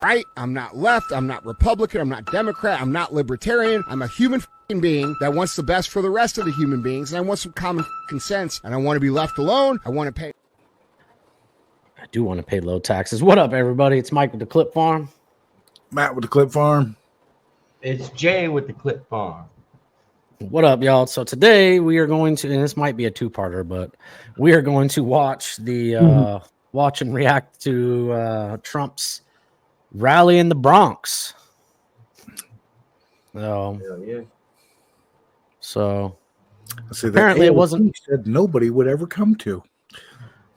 right, I'm not left, I'm not Republican, I'm not Democrat, I'm not libertarian. I'm a human being that wants the best for the rest of the human beings, and I want some common sense, and I want to be left alone. I want to pay. I do want to pay low taxes. What up, everybody? It's Mike with the Clip Farm. Matt with the Clip Farm. It's Jay with the Clip Farm. What up, y'all? So today we are going to, and this might be a two-parter, but we are going to watch the watch and react to Trump's rally in the Bronx. So apparently it wasn't said nobody would ever come to.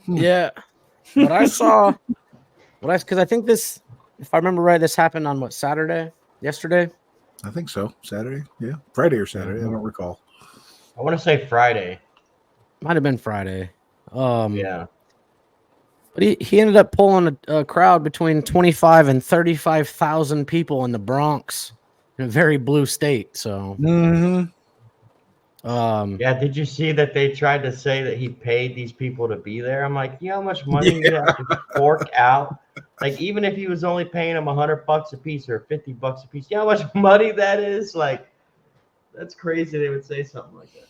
Yeah, but I saw because I think this, if I remember right, this happened on yesterday. I think so. Saturday, yeah, Friday or Saturday. I don't recall. I want to say Friday. Might have been Friday. Yeah. But he ended up pulling a crowd between 25 and 35,000 people in the Bronx, in a very blue state. So, yeah. Did you see that they tried to say that he paid these people to be there? I'm like, you know how much money you have to fork out? Like, even if he was only paying them $100 a piece or $50 a piece, you know how much money that is? Like, that's crazy. They would say something like that.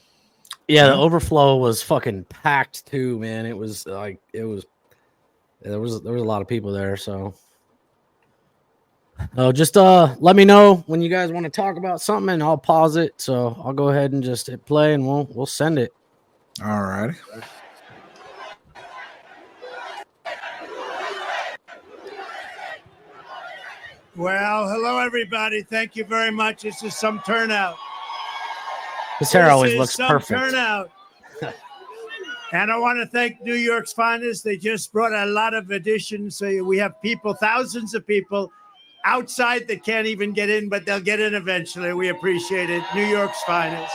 Yeah, the overflow was fucking packed too, man. It was like there was a lot of people there. So, just let me know when you guys want to talk about something, and I'll pause it. So I'll go ahead and just hit play, and we'll send it. All righty. Well, hello, everybody. Thank you very much. This is some turnout. His hair always looks perfect. Turnout. And I want to thank New York's finest. They just brought a lot of additions. So we have people, thousands of people outside that can't even get in, but they'll get in eventually. We appreciate it. New York's finest.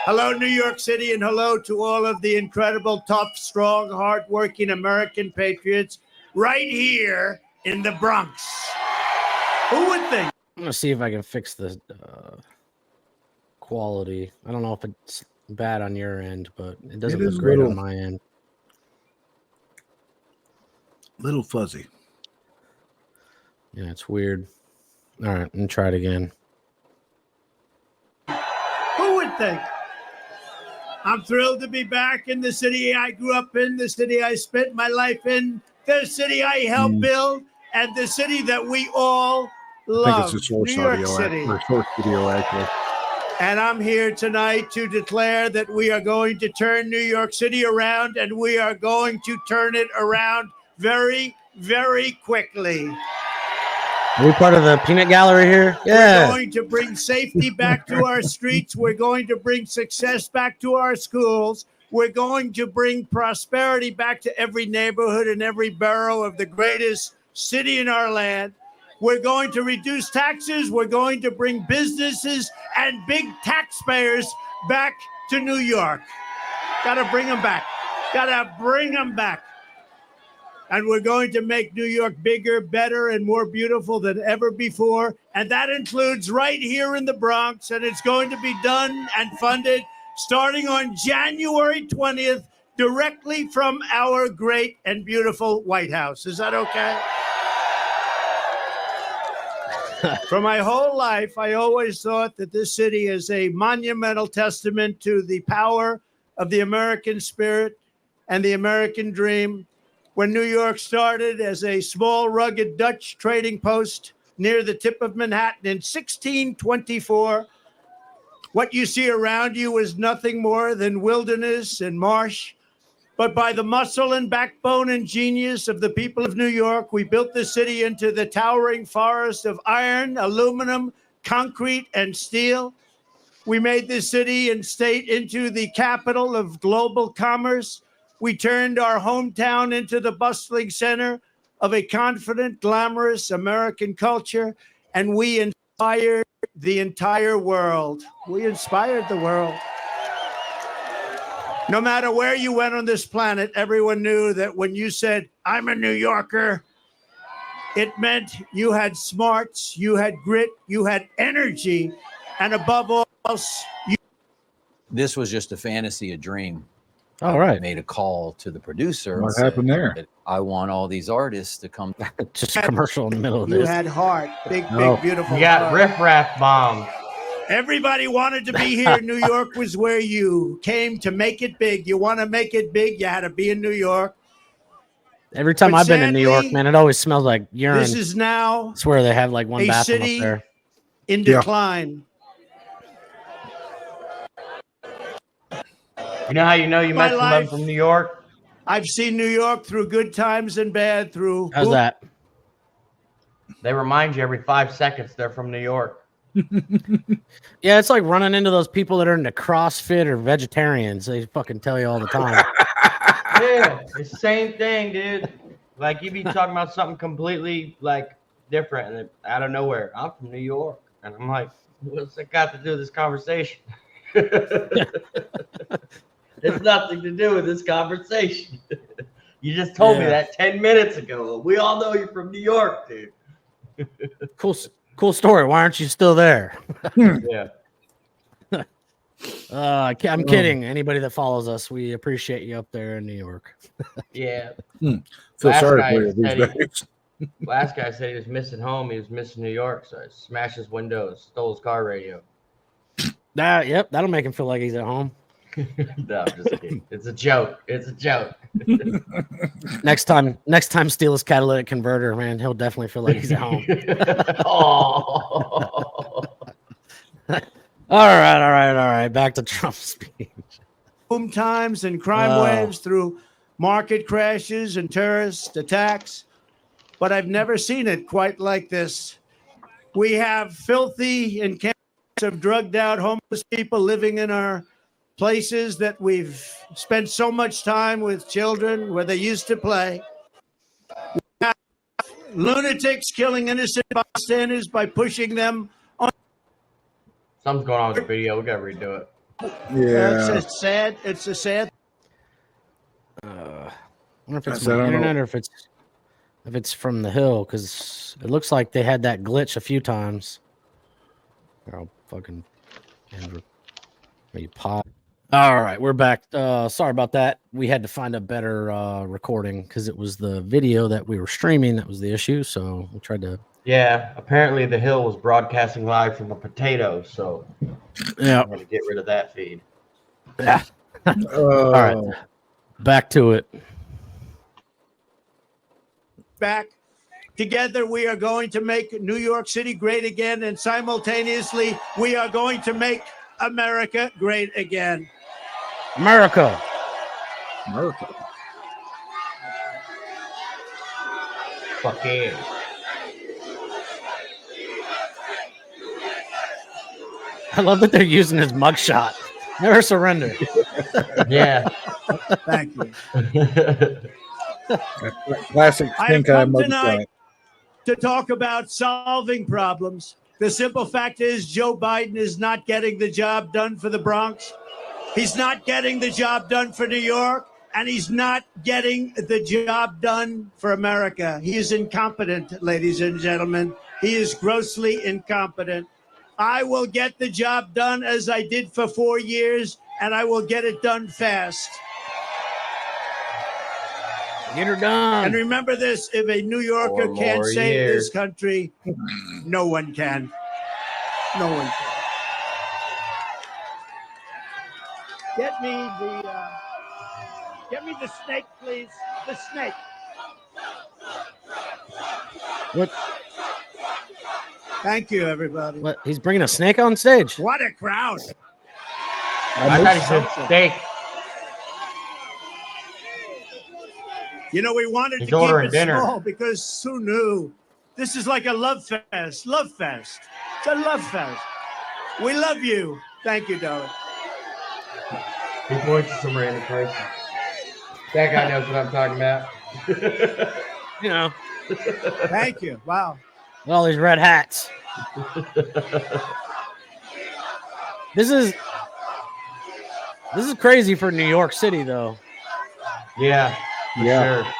Hello, New York City, and hello to all of the incredible, tough, strong, hardworking American patriots right here in the Bronx. Who would think? I'm gonna see if I can fix the quality. I don't know if it's bad on your end, but it doesn't look great on my end. Little fuzzy. Yeah, it's weird. All right, and try it again. Who would think? I'm thrilled to be back in the city I grew up in, the city I spent my life in, the city I helped build, and the city that we all love. I think it's a source New York audio, City. or source video, actually. And I'm here tonight to declare that we are going to turn New York City around, and we are going to turn it around very, very quickly. Are we part of the peanut gallery here? Yeah. We're going to bring safety back to our streets. We're going to bring success back to our schools. We're going to bring prosperity back to every neighborhood and every borough of the greatest city in our land. We're going to reduce taxes. We're going to bring businesses and big taxpayers back to New York. Got to bring them back. Got to bring them back. And we're going to make New York bigger, better, and more beautiful than ever before. And that includes right here in the Bronx. And it's going to be done and funded starting on January 20th, directly from our great and beautiful White House. Is that okay? For my whole life, I always thought that this city is a monumental testament to the power of the American spirit and the American dream. When New York started as a small, rugged Dutch trading post near the tip of Manhattan in 1624, what you see around you is nothing more than wilderness and marsh. But by the muscle and backbone and genius of the people of New York, we built the city into the towering forest of iron, aluminum, concrete, and steel. We made this city and state into the capital of global commerce. We turned our hometown into the bustling center of a confident, glamorous American culture, and we inspired the entire world. We inspired the world. No matter where you went on this planet, everyone knew that when you said, "I'm a New Yorker," it meant you had smarts, you had grit, you had energy, and above all else, This was just a fantasy, a dream. All right. Made a call to the producer. What and happened said there? that I want all these artists to come. Just a commercial in the middle of You this. had heart, big, No. big, beautiful. You got heart. riffraff bombs. Everybody wanted to be here. New York was where you came to make it big. You want to make it big, you had to be in New York. Every time But I've been in New York, sadly, man, it always smells like urine. This is now I swear they have like one a bathroom city up there. in Yeah. decline. You know how you know you My met someone life. from New York? I've seen New York through good times and bad. Through How's that? They remind you every 5 seconds they're from New York. Yeah, it's like running into those people that are into CrossFit or vegetarians. They fucking tell you all the time. Yeah, it's the same thing, dude. Like you be talking about something completely like different and out of nowhere. I'm from New York, and I'm like, what's that got to do with this conversation? It's nothing to do with this conversation. You just told me that 10 minutes ago. We all know you're from New York, dude. Cool story. Why aren't you still there? Yeah. I'm kidding. Anybody that follows us, we appreciate you up there in New York. Yeah. Feel Last sorry guy for you these said days. Last guy said he was missing home. He was missing New York, so I smashed his windows, stole his car radio. Yep, that'll make him feel like he's at home. No, I'm just kidding. It's a joke. It's a joke. Next time, steal his catalytic converter, man. He'll definitely feel like he's at home. Oh. All right. Back to Trump's speech. boom times and crime waves, through market crashes and terrorist attacks. But I've never seen it quite like this. We have filthy encampments of drugged out homeless people living in our places that we've spent so much time with children where they used to play. We have lunatics killing innocent bystanders by pushing them on. Something's going on with the video. We gotta redo it. Yeah. It's a sad. I wonder if it's I my don't internet know. or if it's from the hill, because it looks like they had that glitch a few times. Oh, fucking Andrew. Are you pop? All right, we're back. Sorry about that. We had to find a better recording because it was the video that we were streaming that was the issue. So we tried to. Yeah, apparently the Hill was broadcasting live from a potato, so Yeah. I'm gonna get rid of that feed. Yeah. All right. Back to it. Back together, we are going to make New York City great again, and simultaneously, we are going to make America great again. America. America. Fuck yeah. I love that they're using his mugshot. Never surrender. Yeah. Thank you. Classic I have stink eye come tonight mugshot. to talk about solving problems. The simple fact is Joe Biden is not getting the job done for the Bronx. He's not getting the job done for New York, and he's not getting the job done for America. He is incompetent, ladies and gentlemen. He is grossly incompetent. I will get the job done as I did for 4 years, and I will get it done fast. Get her done. And remember this, if a New Yorker 4 can't more save years. this country, no one can. No one can. Get me the snake, please. The snake. What? Thank you, everybody. What? He's bringing a snake on stage. What a crowd. I thought he said steak. You know, we wanted He's to keep ordering it dinner. small because who knew? This is like a love fest. Love fest. It's a love fest. We love you. Thank you, darling. He points to some random person. That guy knows what I'm talking about. You know, Thank you. Wow. with all these red hats. This is crazy for New York City, though. Yeah. For Yeah. sure.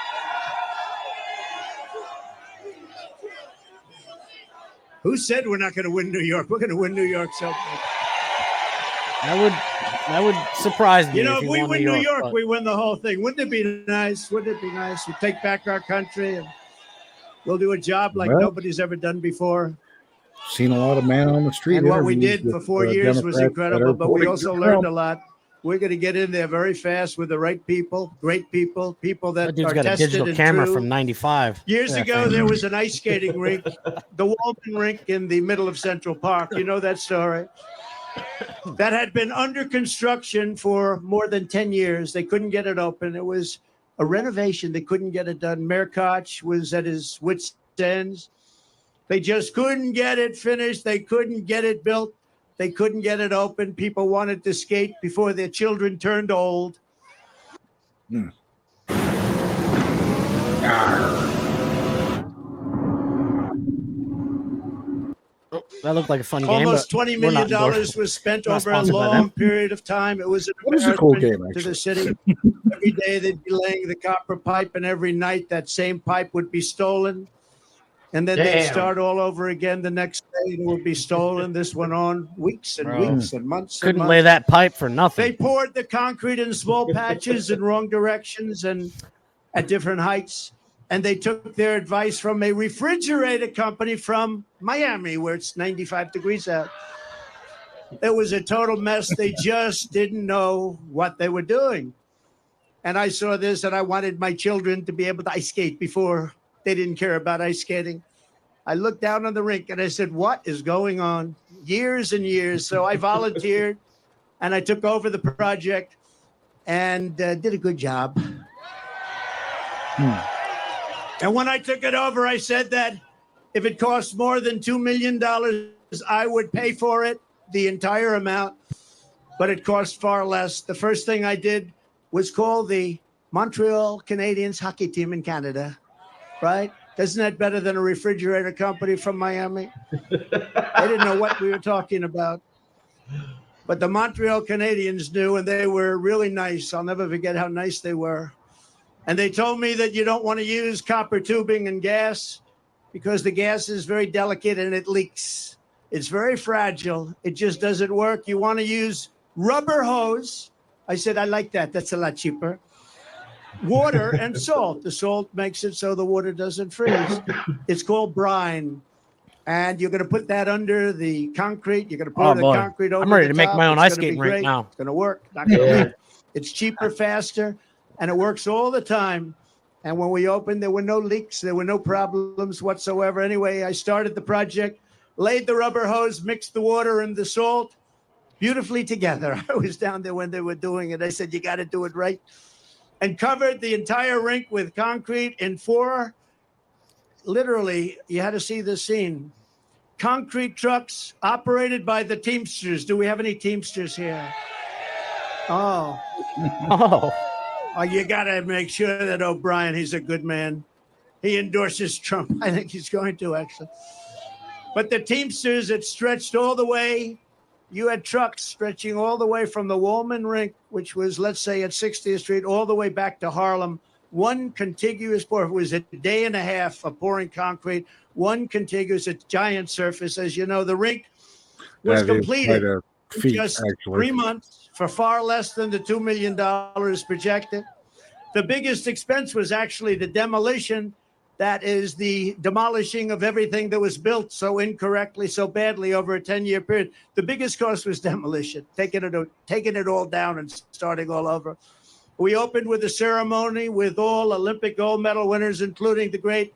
Who said we're not going to win New York? We're going to win New York so much. I That would surprise me. You know, if if he we won win New York, but- we win the whole thing. Wouldn't it be nice? Wouldn't it be nice? We take back our country and we'll do a job like Well, nobody's ever done before. Seen a lot of man on the street. And what we interviews did for with, 4 years was Democrats that incredible, are but we voting also for learned Trump. a lot. We're going to get in there very fast with the right people, great people, people that That dude's are got a tested digital and camera true. from '95. Years Yeah, ago, thank there you. was an ice skating rink, the Wollman Rink in the middle of Central Park. You know that story? That had been under construction for more than 10 years. They couldn't get it open. It was a renovation. They couldn't get it done. Mayor Koch was at his wit's ends. They just couldn't get it finished. They couldn't get it built. They couldn't get it open. People wanted to skate before their children turned old. Oh, that looked like a fun game. Almost but $20 we're not million endorsed. was spent Not over a sponsored by long them. period of time. It was an It was a cool embarrassment game, to the actually. city. Every day they'd be laying the copper pipe, and every night that same pipe would be stolen. And then they'd Damn. start all over again the next day. It would be stolen. This went on weeks and Bro. weeks and months. Couldn't and lay months. that pipe for They nothing. poured the concrete in small patches in wrong directions and at different heights. And they took their advice from a refrigerator company from Miami, where it's 95 degrees out. It was a total mess. They just didn't know what they were doing. And I saw this, and I wanted my children to be able to ice skate before. They didn't care about ice skating. I looked down on the rink, and I said, what is going on? Years and years. So I volunteered, and I took over the project and did a good job. And when I took it over, I said that if it cost more than $2 million, I would pay for it, the entire amount. But it cost far less. The first thing I did was call the Montreal Canadiens hockey team in Canada, right? Isn't that better than a refrigerator company from Miami? They didn't know what we were talking about. But the Montreal Canadiens knew, and they were really nice. I'll never forget how nice they were. And they told me that you don't want to use copper tubing and gas because the gas is very delicate and it leaks. It's very fragile. It just doesn't work. You want to use rubber hose. I said, I like that. That's a lot cheaper. Water and salt. The salt makes it so the water doesn't freeze. It's called brine. And you're going to put that under the concrete. You're going to put the boy. concrete over I'm ready the to make top. my own It's ice gonna be skating rink great. now. It's going to work. Not going to leak. It's cheaper, faster, and it works all the time. And when we opened, there were no leaks. There were no problems whatsoever. Anyway, I started the project, laid the rubber hose, mixed the water and the salt beautifully together. I was down there when they were doing it. I said, you got to do it right. And covered the entire rink with concrete in 4, literally, you had to see this scene. Concrete trucks operated by the Teamsters. Do we have any Teamsters here? Oh. Oh, Oh, you got to make sure that O'Brien, he's a good man. He endorses Trump. I think he's going to, actually. But the Teamsters, it stretched all the way. You had trucks stretching all the way from the Wollman Rink, which was, let's say, at 60th Street, all the way back to Harlem. One contiguous pour. It was a day and a half of pouring concrete. One contiguous, a giant surface. As you know, the rink was That is completed quite a feat, just actually. 3 months for far less than the $2 million projected. The biggest expense was actually the demolition. That is the demolishing of everything that was built so incorrectly, so badly over a 10-year period. The biggest cost was demolition, taking it all down and starting all over. We opened with a ceremony with all Olympic gold medal winners, including the great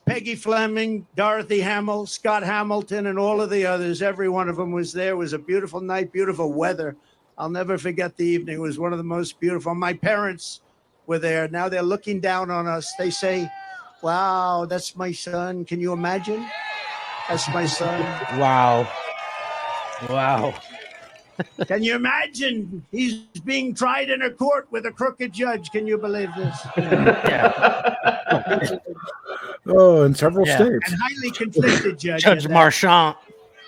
Peggy Fleming, Dorothy Hamill, Scott Hamilton, and all of the others. Every one of them was there. It was a beautiful night, beautiful weather. I'll never forget the evening. It was one of the most beautiful. My parents were there. Now they're looking down on us. They say, wow, that's my son. Can you imagine? That's my son. wow. Wow. Can you imagine? He's being tried in a court with a crooked judge. Can you believe this? Yeah. Oh, in several Yeah. states. And highly conflicted judge. Judge at that. Marchant.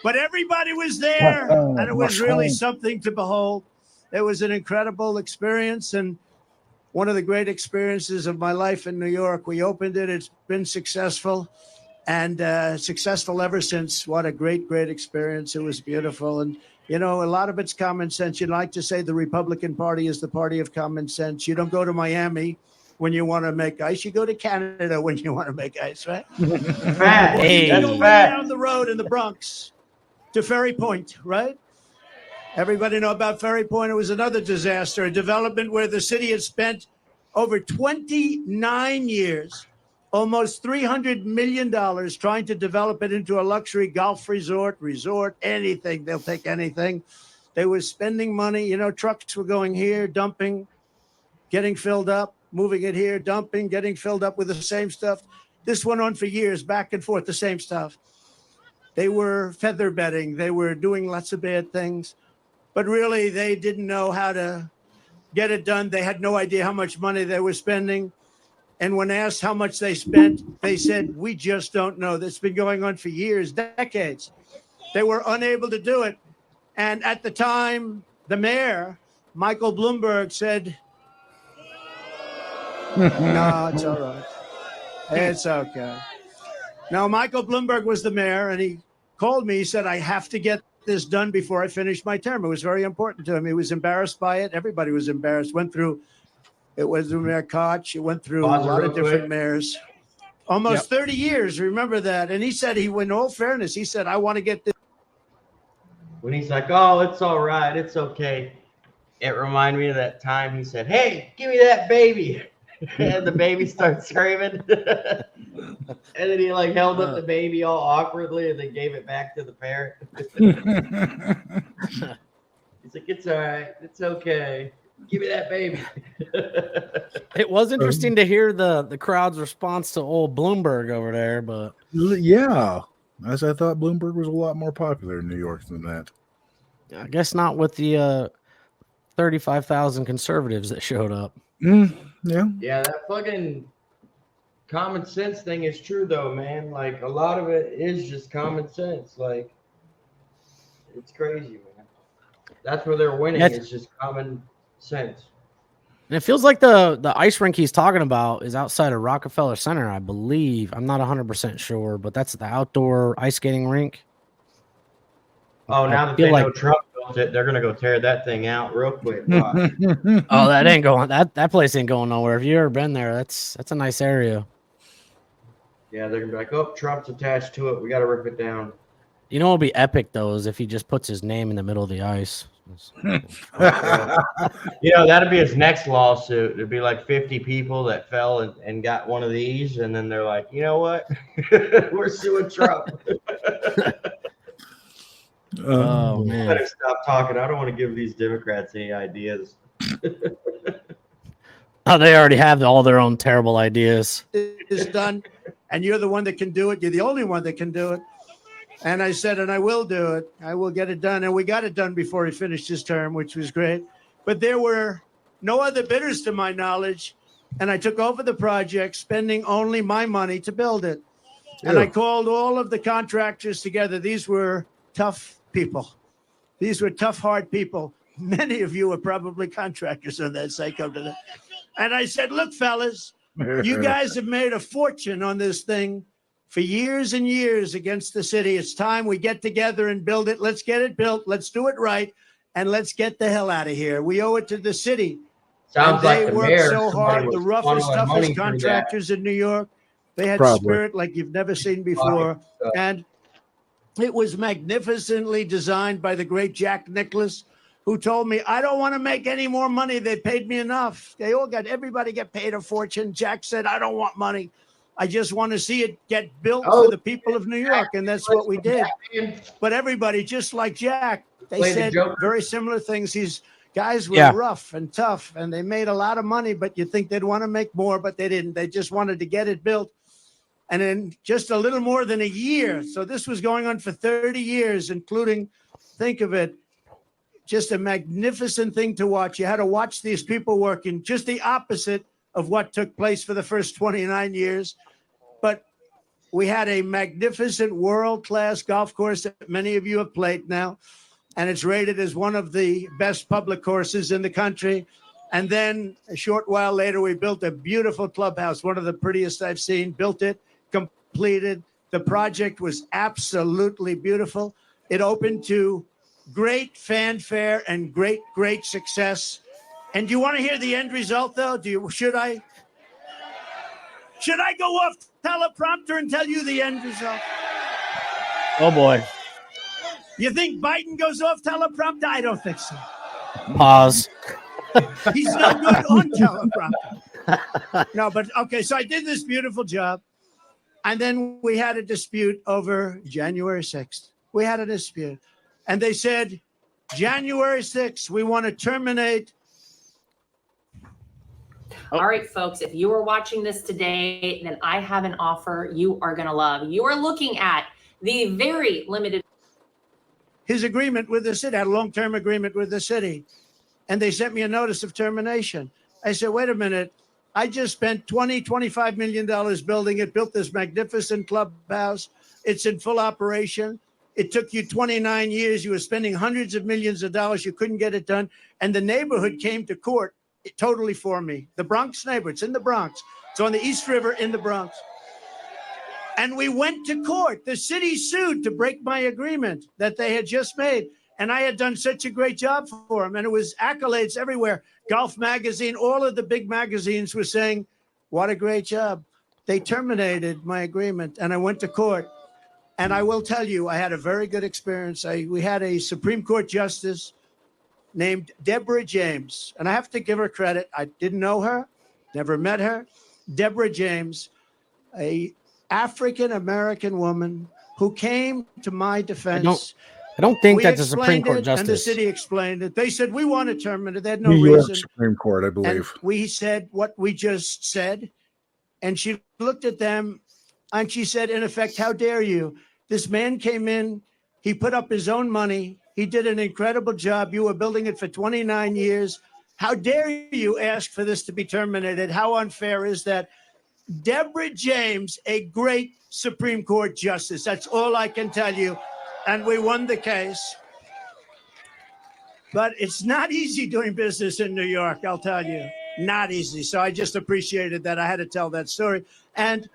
But everybody was there, Oh, and it was really Marchand. something to behold. It was an incredible experience, and one of the great experiences of my life in New York. We opened it. It's been successful. and successful ever since. What a great, great experience. It was beautiful. And, you know, a lot of it's common sense. You'd like to say the Republican Party is the party of common sense. You don't go to Miami when you want to make ice. You go to Canada when you want to make ice, right? Fact. Hey. You go That's way fact. down the road in the Bronx to Ferry Point, right? Everybody know about Ferry Point. It was another disaster, a development where the city had spent over 29 years, almost $300 million trying to develop it into a luxury golf resort, anything. They'll take anything. They were spending money. You know, trucks were going here, dumping, getting filled up, moving it here, dumping, getting filled up with the same stuff. This went on for years, back and forth, the same stuff. They were feather bedding. They were doing lots of bad things. But really, they didn't know how to get it done. They had no idea how much money they were spending. And when asked how much they spent, they said, we just don't know. That's been going on for years, decades. They were unable to do it. And at the time, the mayor, Michael Bloomberg, said, no, it's all right. It's okay. Now, Michael Bloomberg was the mayor, and he called me. He said, I have to get this done before I finish my term. It was very important to him. He was embarrassed by it. Everybody was embarrassed. It was Mayor Koch. It went through a lot of different mayors. Almost 30 years. Remember that. And he said, in all fairness, he said, I want to get this. When he's like, oh, it's all right. It's okay. It reminded me of that time he said, hey, give me that baby. And the baby starts screaming. And then he like held up the baby all awkwardly and then gave it back to the parent. He's like, it's all right. It's okay. Give me that baby. It was interesting to hear the crowd's response to old Bloomberg over there, but Yeah. As I thought Bloomberg was a lot more popular in New York than that. I guess not with the 35,000 conservatives that showed up. Yeah. Yeah, that fucking common sense thing is true though, man. Like a lot of it is just common sense. Like it's crazy, man. That's where they're winning. It's just common sense. And it feels like the ice rink he's talking about is outside of Rockefeller Center, I believe. I'm not 100% sure, but that's the outdoor ice skating rink. Oh, now that they know Trump built it, they're gonna go tear that thing out real quick. Oh, that ain't going. That place ain't going nowhere. If you ever been there, that's a nice area. Yeah, they're gonna be like, oh, Trump's attached to it. We gotta rip it down. You know, it'll be epic though, is if he just puts his name in the middle of the ice. You know, that'd be his next lawsuit. There'd be like 50 people that fell and got one of these, and then they're like, you know what? We're suing Trump. Oh man! Better stop talking. I don't want to give these Democrats any ideas. Oh, they already have all their own terrible ideas. Is done, and you're the one that can do it. You're the only one that can do it. And I said, and I will do it. I will get it done. And we got it done before he finished his term, which was great. But there were no other bidders to my knowledge. And I took over the project, spending only my money to build it. And I called all of the contractors together. These were tough people. These were tough, hard people. Many of you are probably contractors on that site. Come to that. And I said, look, fellas, you guys have made a fortune on this thing for years and years against the city. It's time we get together and build it. Let's get it built. Let's do it right. And let's get the hell out of here. We owe it to the city. Sounds like they the worked mayor, so hard. The roughest, toughest contractors in New York. They had spirit like you've never seen before. And it was magnificently designed by the great Jack Nicklaus, who told me, I don't want to make any more money. They paid me enough. Everybody get paid a fortune. Jack said, I don't want money. I just want to see it get built for the people of New York. And that's what we did. But everybody, just like Jack, they said very similar things. These guys were rough and tough, and they made a lot of money, but you think they'd want to make more, but they didn't. They just wanted to get it built. And in just a little more than a year. So this was going on for 30 years, including, think of it, just a magnificent thing to watch. You had to watch these people working, just the opposite of what took place for the first 29 years. But we had a magnificent world-class golf course that many of you have played now, and it's rated as one of the best public courses in the country. And then a short while later, we built a beautiful clubhouse, one of the prettiest I've seen, built it, completed. The project was absolutely beautiful. It opened to great fanfare and great success. And do you want to hear the end result, though? Should I go off teleprompter and tell you the end result? Oh boy. You think Biden goes off teleprompter? I don't think so. Pause. He's no good on teleprompter. No, but okay. So I did this beautiful job. And then we had a dispute over January 6th. We had a dispute. And they said, January 6th, we want to terminate. All right, folks, if you are watching this today, then I have an offer you are going to love. You are looking at the very limited. His agreement with the city, had a long-term agreement with the city. And they sent me a notice of termination. I said, wait a minute. I just spent $25 million building it, built this magnificent clubhouse. It's in full operation. It took you 29 years. You were spending hundreds of millions of dollars. You couldn't get it done. And the neighborhood came to court totally for me. The Bronx neighborhood. It's in the Bronx. It's on the East River in the Bronx. And we went to court. The city sued to break my agreement that they had just made. And I had done such a great job for them. And it was accolades everywhere. Golf Magazine, all of the big magazines were saying, what a great job. They terminated my agreement. And I went to court. And I will tell you, I had a very good experience. We had a Supreme Court justice named Deborah James. And I have to give her credit. I didn't know her, never met her. Deborah James, a African-American woman who came to my defense. I don't think We that's a Supreme explained Court it, justice. And the city explained it. They said, we want to terminate it. They had no New York reason. Supreme Court, I And believe. we said what we just said. And she looked at them and she said, in effect, how dare you? This man came in. He put up his own money. He did an incredible job. You were building it for 29 years. How dare you ask for this to be terminated? How unfair is that? Deborah James, a great Supreme Court justice. That's all I can tell you. And we won the case. But it's not easy doing business in New York, I'll tell you. Not easy. So I just appreciated that. I had to tell that story. And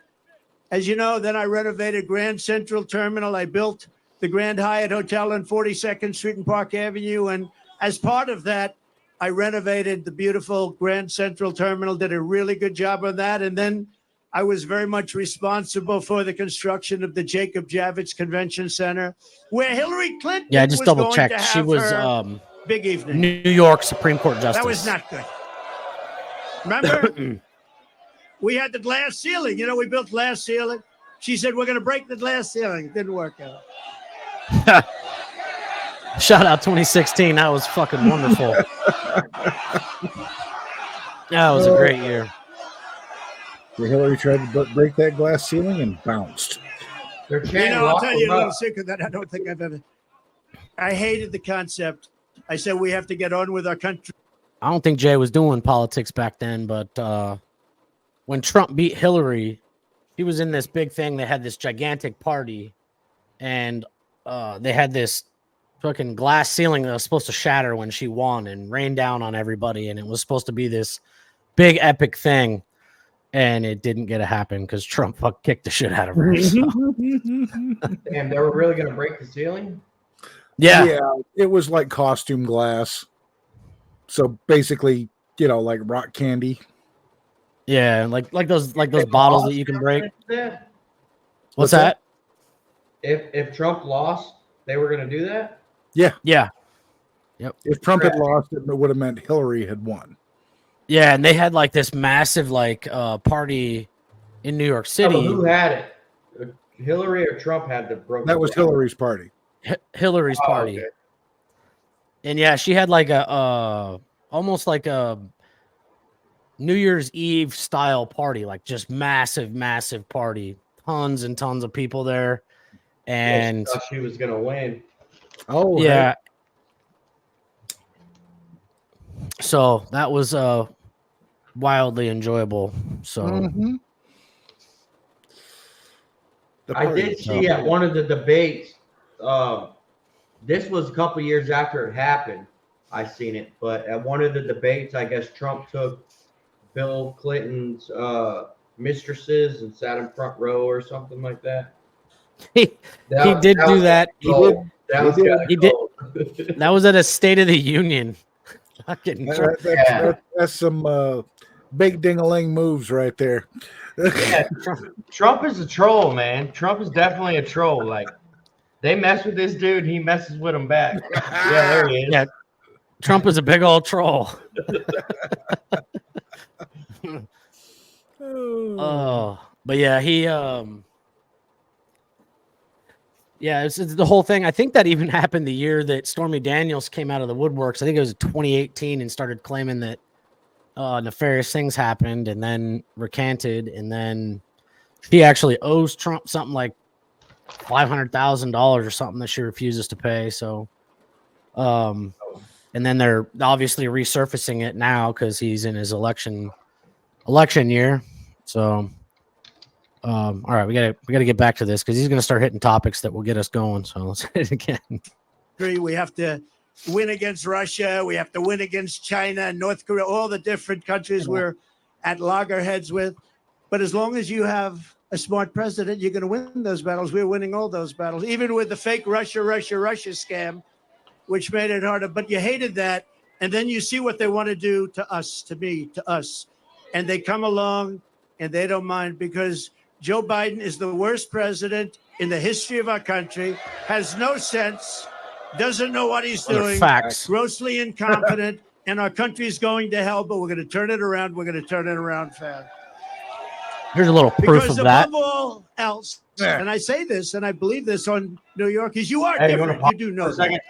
as you know, then I renovated Grand Central Terminal. I built the Grand Hyatt Hotel on 42nd Street and Park Avenue. And as part of that, I renovated the beautiful Grand Central Terminal, did a really good job on that. And then I was very much responsible for the construction of the Jacob Javits Convention Center, where Hillary Clinton Yeah, I just was double going checked. to She have was her big evening. New York Supreme Court justice. That was not good. Remember? We had the glass ceiling. You know, we built glass ceiling. She said, we're going to break the glass ceiling. It didn't work out. Shout out 2016. That was fucking wonderful. That was a great year. Hillary tried to break that glass ceiling and bounced. They're You chanting know, I'll rock tell you a them little up. secret that I don't think I've ever. I hated the concept. I said we have to get on with our country. I don't think Jay was doing politics back then, but when Trump beat Hillary, he was in this big thing. They had this gigantic party, and they had this fucking glass ceiling that was supposed to shatter when she won and rain down on everybody, and it was supposed to be this big epic thing, and it didn't get to happen because Trump kicked the shit out of her. So. Damn, they were really going to break the ceiling? Yeah, It was like costume glass. So basically, you know, like rock candy. yeah, like those bottles that you can break. What's that? If Trump lost, they were going to do that? Yeah. Yep. If Trump had lost, it would have meant Hillary had won. Yeah, and they had like this massive party in New York Oh, City. but who had it? Hillary or Trump had the broken That was glass? Hillary's party. Hillary's party. Okay. And yeah, she had like almost like a New Year's Eve style party, like just massive party, tons and tons of people there. And Thought she was going to win. Oh, yeah. So that was wildly enjoyable. So I did see at one of the debates, this was a couple years after it happened, I seen it, but at one of the debates, I guess Trump took Bill Clinton's mistresses and sat in front row or something like that. He did do that. He did. That was at a State of the Union. Fucking That's some big ding-a-ling moves right there. Yeah, Trump is a troll, man. Trump is definitely a troll. Like, they mess with this dude, he messes with them back. Yeah, there he is. Yeah, Trump is a big old troll. Oh, but yeah, he yeah, it's the whole thing. I think that even happened the year that Stormy Daniels came out of the woodworks. I think it was 2018 and started claiming that nefarious things happened and then recanted. And then she actually owes Trump something like $500,000 or something that she refuses to pay. So, and then they're obviously resurfacing it now because he's in his election year. So, all right, we gotta get back to this because he's gonna start hitting topics that will get us going. So let's hit it again. We have to win against Russia. We have to win against China and North Korea, all the different countries we're at loggerheads with. But as long as you have a smart president, you're going to win those battles. We're winning all those battles, even with the fake Russia scam, which made it harder. But you hated that. And then you see what they want to do to us, to me, to us. And they come along and they don't mind because Joe Biden is the worst president in the history of our country, has no sense, doesn't know what he's doing, facts. Grossly incompetent, and our country is going to hell, but we're going to turn it around. We're going to turn it around fast. Here's a little proof because of that. Above all else, and I say this, and I believe this on New York, is you are different. You do know that.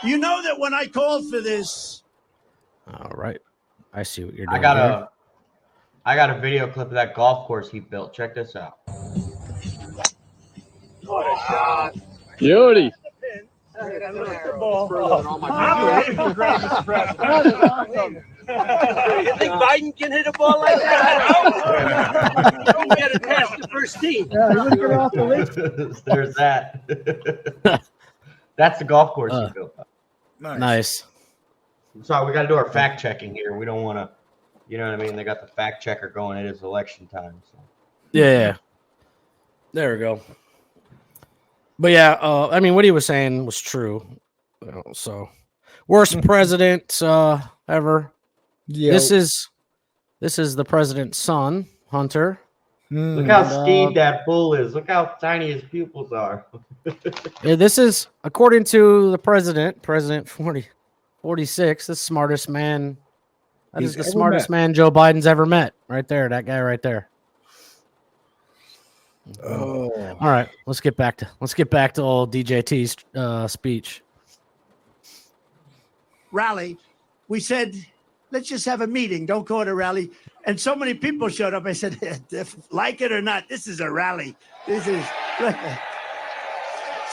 You know that when I called for this. All right. I see what you're doing. I got a video clip of that golf course he built. Check this out. Beauty. You think Biden can hit a ball like that? Don't get it past the first tee. There's that. That's the golf course he built. Nice. Sorry, we got to do our fact checking here. We don't want to, you know what I mean? They got the fact checker going. It is election time. So. Yeah. There we go. But yeah, I mean, what he was saying was true. So, worst president ever. Yeah. This is the president's son, Hunter. Look how skeeved that bull is. Look how tiny his pupils are. Yeah, this is according to the President 46, the smartest man. That is the smartest man Joe Biden's ever met. Right there, that guy right there. Oh. All right, let's get back to old DJT's speech. Rally. We said, let's just have a meeting. Don't call it a rally. And so many people showed up. I said, like it or not, this is a rally. This is as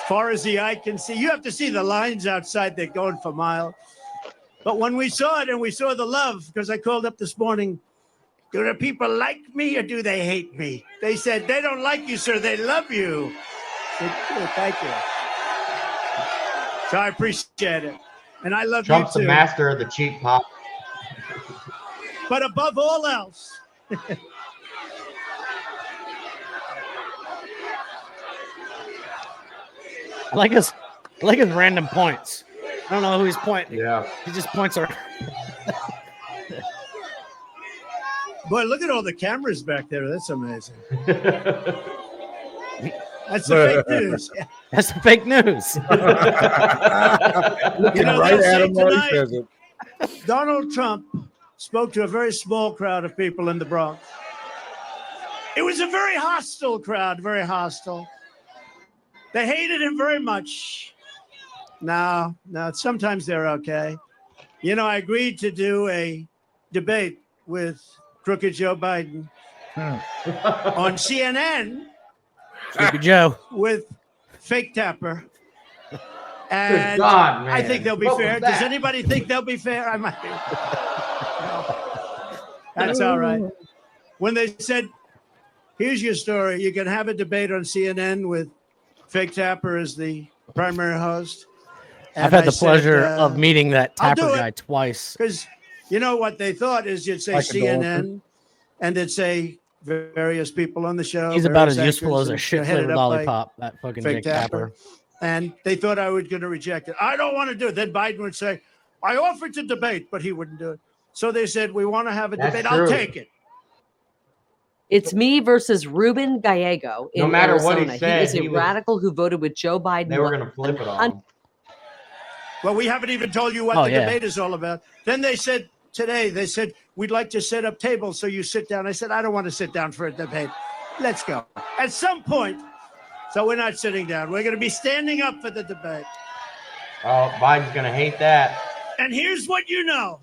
far as the eye can see. You have to see the lines outside. They're going for miles. But when we saw it and we saw the love, because I called up this morning, do the people like me or do they hate me? They said, they don't like you, sir. They love you. I said, oh, thank you. So I appreciate it. And I love Trump's you too. the master of the cheap pop. But above all else, I like his random points. I don't know who he's pointing. Yeah. He just points around. boy, look at all the cameras back there. That's amazing. That's the fake news. That's the fake news. Looking right at him while he says it. Donald Trump spoke to a very small crowd of people in the Bronx. It was a very hostile crowd, very hostile. They hated him very much. No, sometimes they're okay. You know, I agreed to do a debate with Crooked Joe Biden on CNN. Sleepy Joe. With Fake Tapper. And God, man. I think they'll be fair. Does anybody think they'll be fair? I might be. That's all right. When they said, here's your story, you can have a debate on CNN with Fake Tapper as the primary host. And I've had the I pleasure said, of meeting that I'll Tapper do it. guy twice. Because you know what they thought is you'd say Like a CNN and it'd say various people on the show. He's about as various useful as a anchors, shit headed flavored up by lollipop. That fucking Fake Jake Tapper. Tapper. And they thought I was going to reject it. I don't want to do it. Then Biden would say, I offered to debate, but he wouldn't do it. So they said, we want to have a debate. I'll take it. It's me versus Ruben Gallego in No matter Arizona. what he said, he is a radical who voted with Joe Biden. They were going to flip it on him. Well, we haven't even told you what the debate is all about. Then they said today, we'd like to set up tables so you sit down. I said, I don't want to sit down for a debate. Let's go. At some point. So we're not sitting down. We're going to be standing up for the debate. Oh, Biden's going to hate that. And here's what you know.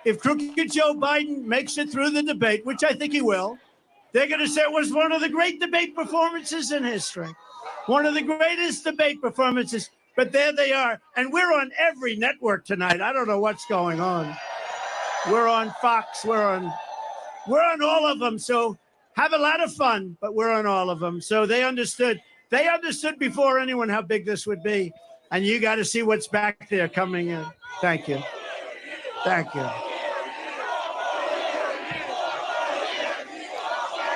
If crooked Joe Biden makes it through the debate, which I think he will, they're going to say it was one of the great debate performances in history. One of the greatest debate performances. But there they are. And we're on every network tonight. I don't know what's going on. We're on Fox. We're on all of them. So have a lot of fun, but we're on all of them. So they understood. They understood before anyone how big this would be. And you got to see what's back there coming in. Thank you. Thank you.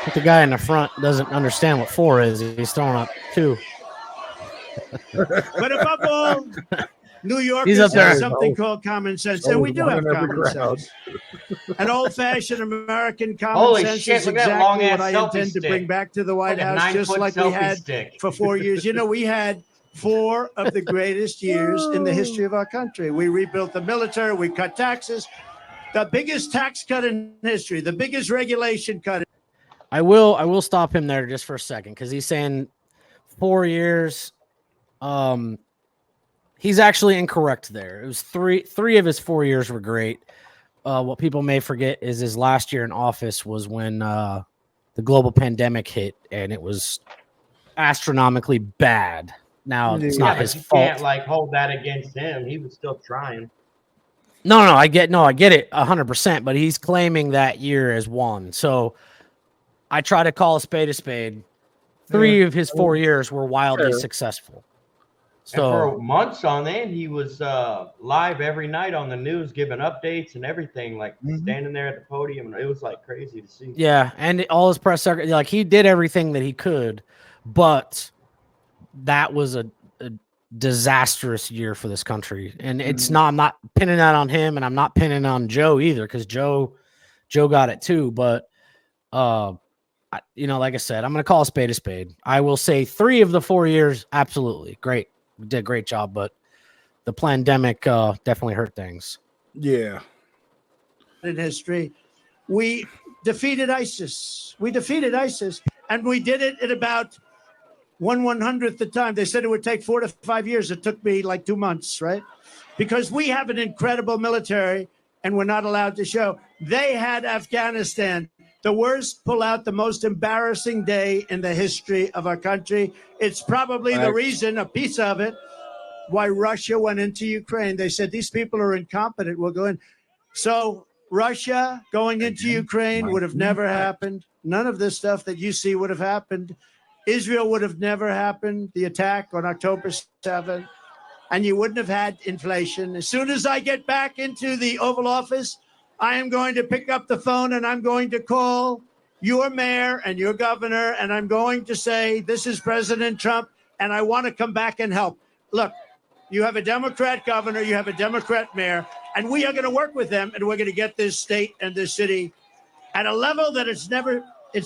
But the guy in the front doesn't understand what 4 is. He's throwing up 2. But above all, New Yorkers He's up there. have something called common sense. And we do have common sense. An old-fashioned American common sense is exactly what I intend to bring back to the White House, just like we had for 4 years. You know, we had 4 of the greatest years in the history of our country. We rebuilt the military. We cut taxes. The biggest tax cut in history. The biggest regulation cut. I will stop him there just for a second because he's saying 4 years. He's actually incorrect there. It was three of his 4 years were great. What people may forget is his last year in office was when the global pandemic hit, and it was astronomically bad. Now it's not his fault. You can't hold that against him. He was still trying. No, I get it 100%, but he's claiming that year as one. So I try to call a spade a spade. 3 of his 4 years were wildly successful. So and for months on end, he was live every night on the news, giving updates and everything, standing there at the podium. It was crazy to see. Yeah, and all his press secretary, he did everything that he could, but that was a disastrous year for this country. And it's not. I'm not pinning that on him, and I'm not pinning on Joe either, because Joe got it too. But like I said, I'm going to call a spade a spade. I will say 3 of the 4 years, absolutely great. We did a great job, but the pandemic definitely hurt things. Yeah. In history, we defeated ISIS. And we did it in about 1/100th the time. They said it would take 4 to 5 years. It took me 2 months, right? Because we have an incredible military, and we're not allowed to show. They had Afghanistan. The worst pullout, the most embarrassing day in the history of our country. It's probably the reason, a piece of it, why Russia went into Ukraine. They said, these people are incompetent. We'll go in. So Russia going into Ukraine would have never happened. None of this stuff that you see would have happened. Israel would have never happened. The attack on October 7th. And you wouldn't have had inflation. As soon as I get back into the Oval Office, I am going to pick up the phone and I'm going to call your mayor and your governor, and I'm going to say, this is President Trump, and I want to come back and help. Look, you have a Democrat governor, you have a Democrat mayor, and we are going to work with them, and we're going to get this state and this city at a level that it's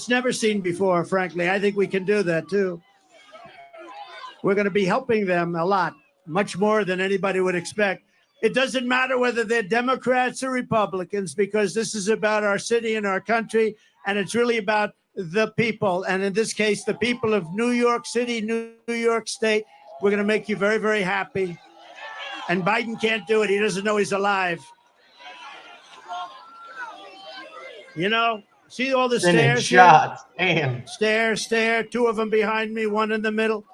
never seen before, frankly. I think we can do that, too. We're going to be helping them a lot, much more than anybody would expect. It doesn't matter whether they're Democrats or Republicans, because this is about our city and our country, and it's really about the people. And in this case, the people of New York City, New York State. We're going to make you very, very happy. And Biden can't do it. He doesn't know he's alive. See all the stairs? Shots. Damn. Stare. 2 of them behind me, 1 in the middle.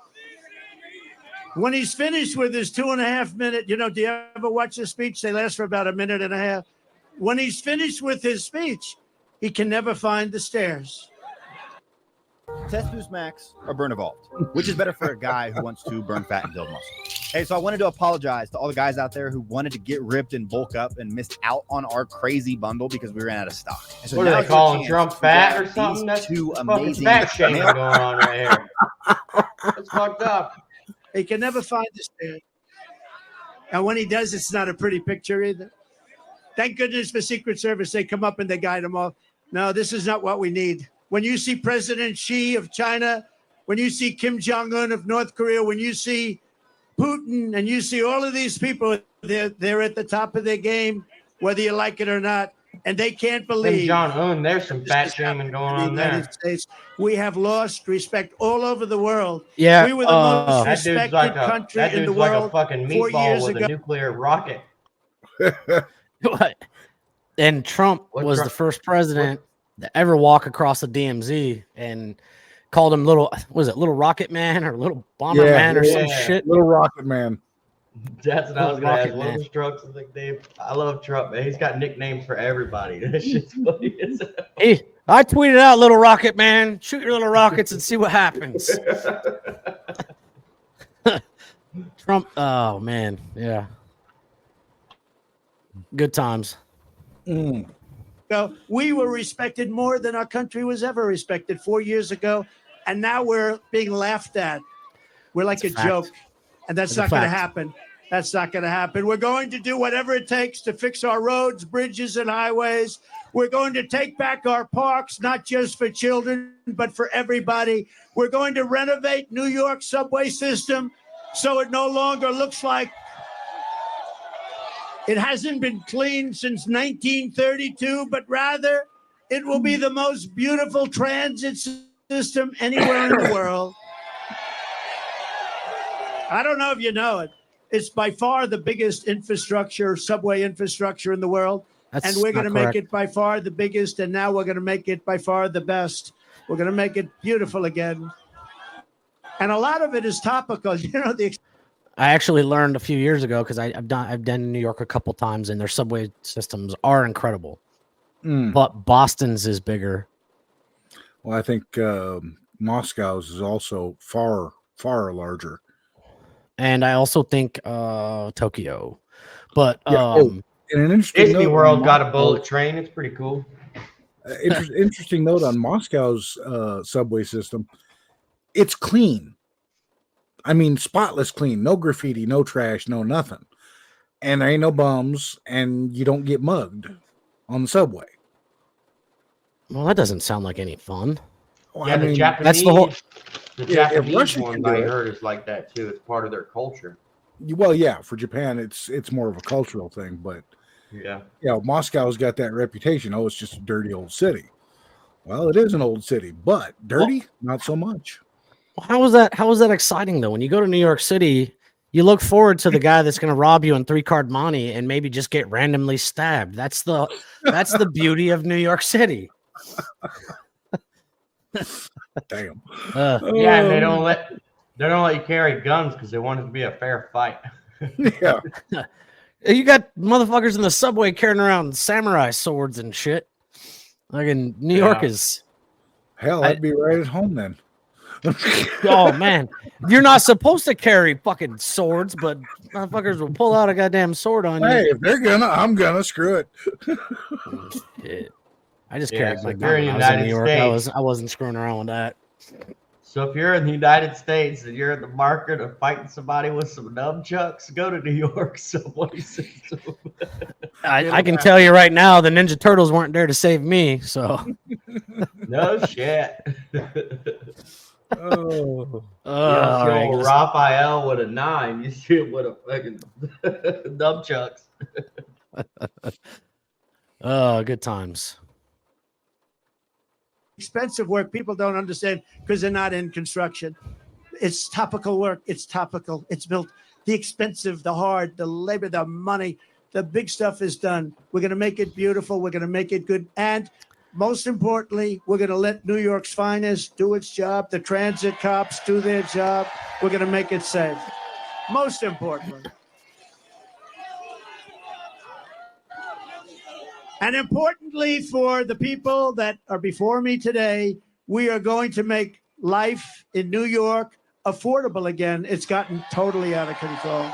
When he's finished with his 2.5 minute, do you ever watch a speech? They last for about 1.5 minutes. When he's finished with his speech, he can never find the stairs. Test Boost Max or Burn Evolved? Which is better for a guy who wants to burn fat and build muscle? Hey, so I wanted to apologize to all the guys out there who wanted to get ripped and bulk up and missed out on our crazy bundle because we ran out of stock. And so What are now's they your calling chance Trump to fat grab or something? these That's two fucking amazing fat shaming mail- going on right here. That's fucked up. He can never find this man. And when he does, it's not a pretty picture either. Thank goodness for Secret Service. They come up and they guide them all. No, this is not what we need. When you see President Xi of China, when you see Kim Jong-un of North Korea, when you see Putin and you see all of these people, they're at the top of their game, whether you like it or not. And they can't believe. Kim Jong-un, there's some fat shaming going on there. United States. We have lost respect all over the world. Yeah, we were the most That dude's respected like a country in the like a world fucking 4 meatball years with ago. a nuclear rocket. And Trump was the first president to ever walk across the DMZ and called him little rocket man or little bomber man or some shit. Little rocket man. That's what I was Little gonna rocket ask. What man. was Trump's nickname? I love Trump, man. He's got nicknames for everybody. That shit's funny as hell. Hey, I tweeted out little rocket man, shoot your little rockets and see what happens. Trump, oh man, yeah. Good times. So we were respected more than our country was ever respected 4 years ago. And now we're being laughed at. We're like It's a a fact. joke. And that's It's a not going to fact. happen. That's not going to happen. We're going to do whatever it takes to fix our roads, bridges, and highways. We're going to take back our parks, not just for children, but for everybody. We're going to renovate New York subway system so it no longer looks like it hasn't been cleaned since 1932, but rather it will be the most beautiful transit system anywhere in the world. I don't know if you know it. It's by far the biggest subway infrastructure in the world. That's and we're going to not make correct. it by far the biggest. And now we're going to make it by far the best. We're going to make it beautiful again. And a lot of it is topical. You know, I actually learned a few years ago because I've done New York a couple times and their subway systems are incredible. But Boston's is bigger. Well, I think Moscow's is also far, far larger. And I also think Tokyo. But in an interesting Disney note World on got a Moscow- bullet train. It's pretty cool. Interesting note on Moscow's subway system. It's clean. I mean, spotless clean. No graffiti, no trash, no nothing. And there ain't no bums, and you don't get mugged on the subway. Well, that doesn't sound like any fun. Well, Yeah, I the mean, Japanese, that's the whole- the Yeah, if Japanese Russia one can do I it- heard is like that too. It's part of their culture. Well, yeah, for Japan, it's more of a cultural thing, but Yeah. Moscow's got that reputation. Oh, it's just a dirty old city. Well, it is an old city, but dirty, not so much. Well, how is that exciting though? When you go to New York City, you look forward to the guy that's going to rob you on 3-card money and maybe just get randomly stabbed. That's the beauty of New York City. Damn. Yeah, and they don't let you carry guns because they want it to be a fair fight. Yeah. You got motherfuckers in the subway carrying around samurai swords and shit. Like in New York is. Hell, I'd be right at home then. Oh man, you're not supposed to carry fucking swords, but motherfuckers will pull out a goddamn sword on Hey, you. if they're gonna, I'm gonna screw it. Shit. I just Yeah, carried so my if gun you're when in I the was in United New York. States- I wasn't screwing around with that. So if you're in the United States and you're in the market of fighting somebody with some nunchucks, go to New York subway system. I can tell you right now, the Ninja Turtles weren't there to save me. So No shit. Oh, all right, old just- Raphael with a 9. You see him with a fucking nunchucks. oh, good times. expensive work people don't understand because they're not in construction. It's topical work. It's topical. It's built. The expensive, the hard, the labor, the money, the big stuff is done. We're going to make it beautiful. We're going to make it good. And most importantly, we're going to let New York's finest do its job. The transit cops do their job. We're going to make it safe. Most importantly. And importantly for the people that are before me today, we are going to make life in New York affordable again, it's gotten totally out of control.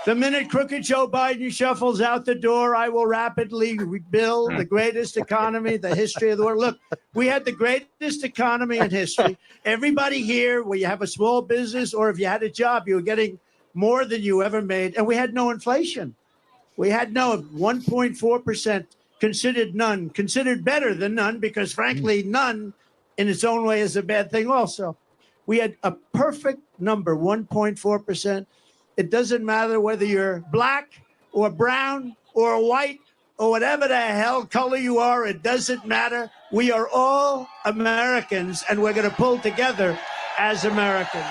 The minute crooked Joe Biden shuffles out the door, I will rapidly rebuild the greatest economy, the history of the world. Look, we had the greatest economy in history. Everybody here, where you have a small business or if you had a job, you were getting more than you ever made. And we had no inflation. We had no 1.4%, considered none, considered better than none, because frankly, none in its own way is a bad thing also. We had a perfect number, 1.4%. It doesn't matter whether you're black or brown or white or whatever the hell color you are. It doesn't matter. We are all Americans, and we're going to pull together as Americans.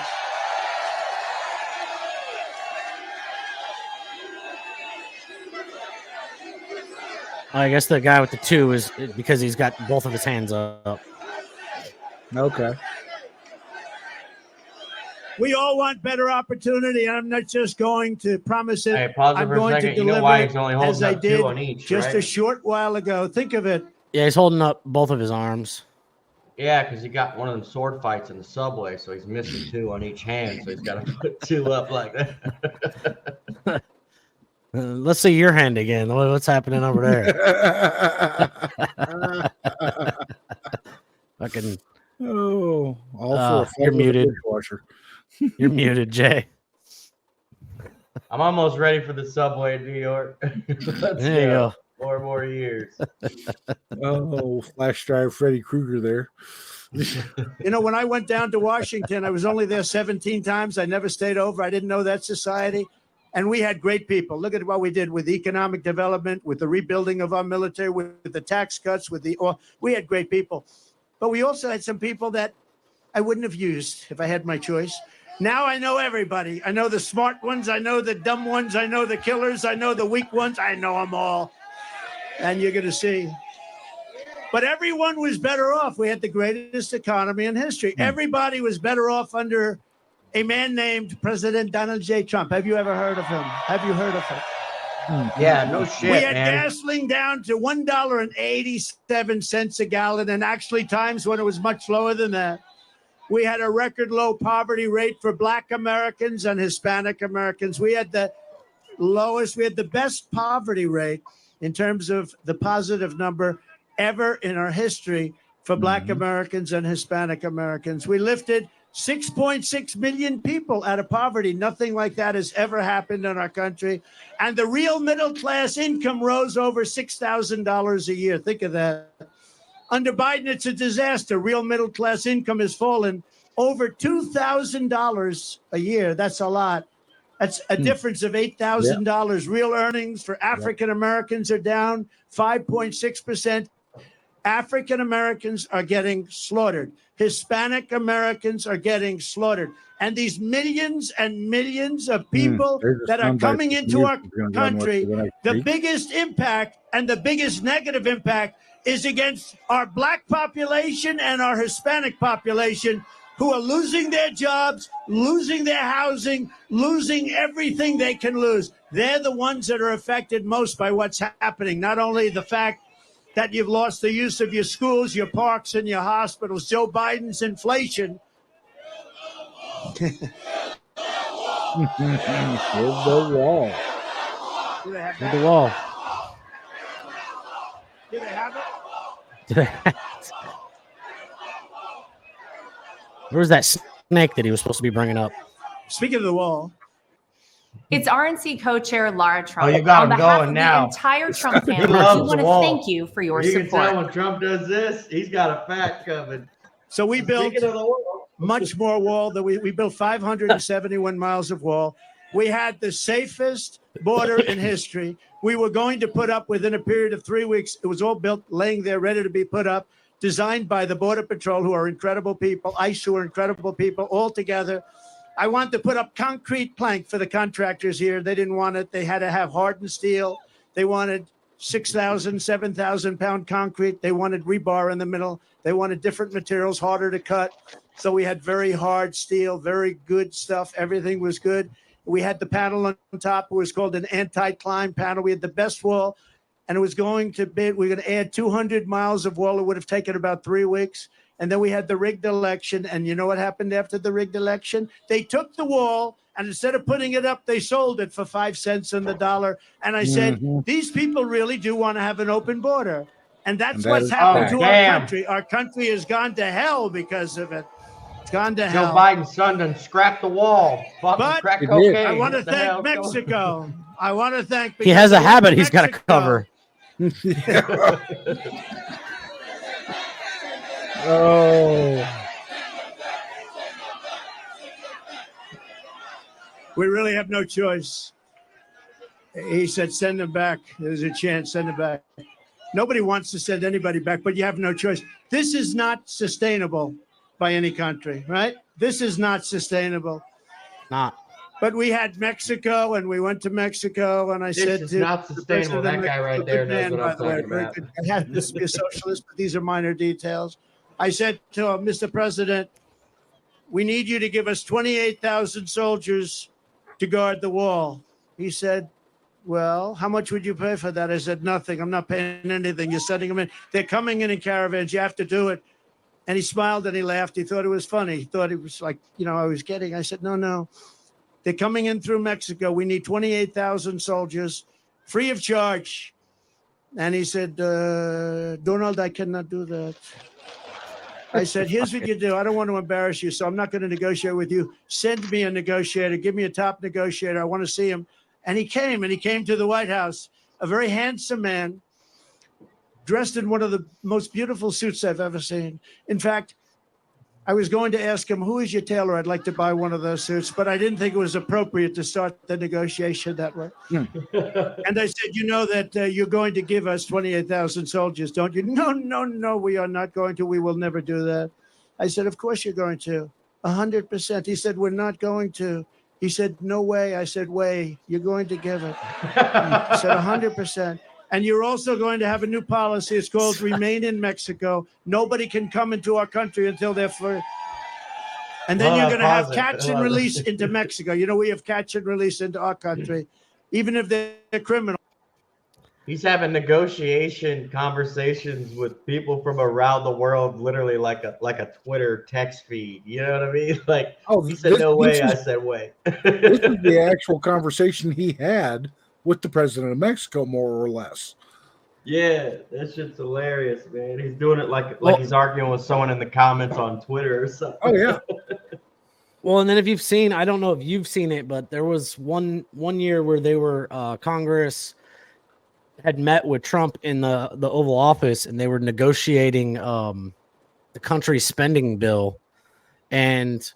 I guess the guy with the 2 is because he's got both of his hands up. Okay. We all want better opportunity. I'm not just going to promise it. Hey, pause it I'm for a going to second. You know deliver why it he's only as holding I up did 2 on each, just right? a short while ago. Think of it. Yeah, he's holding up both of his arms. Yeah, because he got one of them sword fights in the subway, so he's missing 2 on each hand, so he's got to put 2 up like that. Let's see your hand again. What's happening over there? Fucking. Oh, all for You're muted. Dishwasher. You're muted, Jay. I'm almost ready for the subway in New York. Let's There you go. 4 more years. Oh, flash drive Freddy Krueger there. You know, when I went down to Washington, I was only there 17 times. I never stayed over. I didn't know that society. And we had great people. Look at what we did with economic development, with the rebuilding of our military, with the tax cuts, we had great people. But we also had some people that I wouldn't have used if I had my choice. Now I know everybody. I know the smart ones. I know the dumb ones. I know the killers. I know the weak ones. I know them all. And you're going to see. But everyone was better off. We had the greatest economy in history. Everybody was better off under a man named President Donald J. Trump. Have you ever heard of him? Have you heard of him? Yeah, no shit, We had man. gasoline down to $1.87 a gallon, and actually times when it was much lower than that. We had a record low poverty rate for Black Americans and Hispanic Americans. We had the best poverty rate in terms of the positive number ever in our history for Black Americans and Hispanic Americans. We lifted 6.6 million people out of poverty. Nothing like that has ever happened in our country. And the real middle class income rose over $6,000 a year. Think of that. Under Biden, it's a disaster. Real middle class income has fallen over $2,000 a year. That's a lot. That's a difference of $8,000. Real earnings for African Americans are down 5.6%. African Americans are getting slaughtered. Hispanic Americans are getting slaughtered. And these millions and millions of people that are coming into our country, the biggest impact and the biggest negative impact is against our Black population and our Hispanic population, who are losing their jobs, losing their housing, losing everything they can lose. They're the ones that are affected most by what's happening. Not only the fact that you've lost the use of your schools, your parks, and your hospitals. Joe Biden's inflation. Here's the wall. Do they have Here's that? the wall. Do they have it? Where's that snake that he was supposed to be bringing up? Speaking of the wall. It's RNC co-chair Lara Trump. Oh, you got On him behalf going of now. the entire Trump family, we loves want the to wall. thank you for your You can tell support. when Trump does this, he's got a fact coming. So we built Speaking of the wall, much more wall than we built 571 miles of wall. We had the safest border in history. We were going to put up within a period of 3 weeks. It was all built, laying there, ready to be put up, designed by the Border Patrol, who are incredible people, ICE, who are incredible people, all together. I wanted to put up concrete plank for the contractors here. They didn't want it. They had to have hardened steel. They wanted 6,000, 7,000 pound concrete. They wanted rebar in the middle. They wanted different materials, harder to cut. So we had very hard steel, very good stuff. Everything was good. We had the panel on top. It was called an anti-climb panel. We had the best wall, and it was going to be, we're going to add 200 miles of wall. It would have taken about 3 weeks. And then we had the rigged election. And you know what happened after the rigged election? They took the wall, and instead of putting it up, they sold it for 5 cents on the dollar. And I said, these people really do want to have an open border. And that's what's happened to our country. Our country has gone to hell because of it. It's gone to hell. Joe Biden's son done scrapped the wall. But crack cocaine. I want to thank Mexico. I want to thank. He has a habit he's got to cover. Oh. We really have no choice. He said, send them back. There's a chance, send them back. Nobody wants to send anybody back, but you have no choice. This is not sustainable by any country, right? This is not sustainable. Not. But we had Mexico, and we went to Mexico, and I said, "This is not sustainable." That guy right there knows what I'm talking about. I had to be a socialist, but these are minor details. I said to him, Mr. President, we need you to give us 28,000 soldiers to guard the wall. He said, well, how much would you pay for that? I said, nothing. I'm not paying anything. You're sending them in. They're coming in caravans. You have to do it. And he smiled and he laughed. He thought it was funny. He thought it was like, I was kidding. I said, no. They're coming in through Mexico. We need 28,000 soldiers free of charge. And he said, Donald, I cannot do that. I said, here's what you do. I don't want to embarrass you, so I'm not going to negotiate with you. Send me a negotiator. Give me a top negotiator. I want to see him. And he came to the White House, a very handsome man, dressed in one of the most beautiful suits I've ever seen. In fact, I was going to ask him, who is your tailor? I'd like to buy one of those suits, but I didn't think it was appropriate to start the negotiation that way. And I said, you know that you're going to give us 28,000 soldiers, don't you? No, we are not going to. We will never do that. I said, of course you're going to. 100%. He said, we're not going to. He said, no way. I said, way, you're going to give it. I said, 100%. And you're also going to have a new policy. It's called Remain in Mexico. Nobody can come into our country until they're free. And then you're going to have catch and release into Mexico. We have catch and release into our country, even if they're criminal. He's having negotiation conversations with people from around the world, literally like a Twitter text feed. You know what I mean? Like, he said, no way. I said, way. This is the actual conversation he had with the president of Mexico, more or less. Yeah, that shit's hilarious, man. He's doing it like he's arguing with someone in the comments on Twitter or something. Oh, yeah. Well, and then if you've seen, I don't know if you've seen it, but there was one year where they were Congress had met with Trump in the Oval Office, and they were negotiating the country's spending bill, and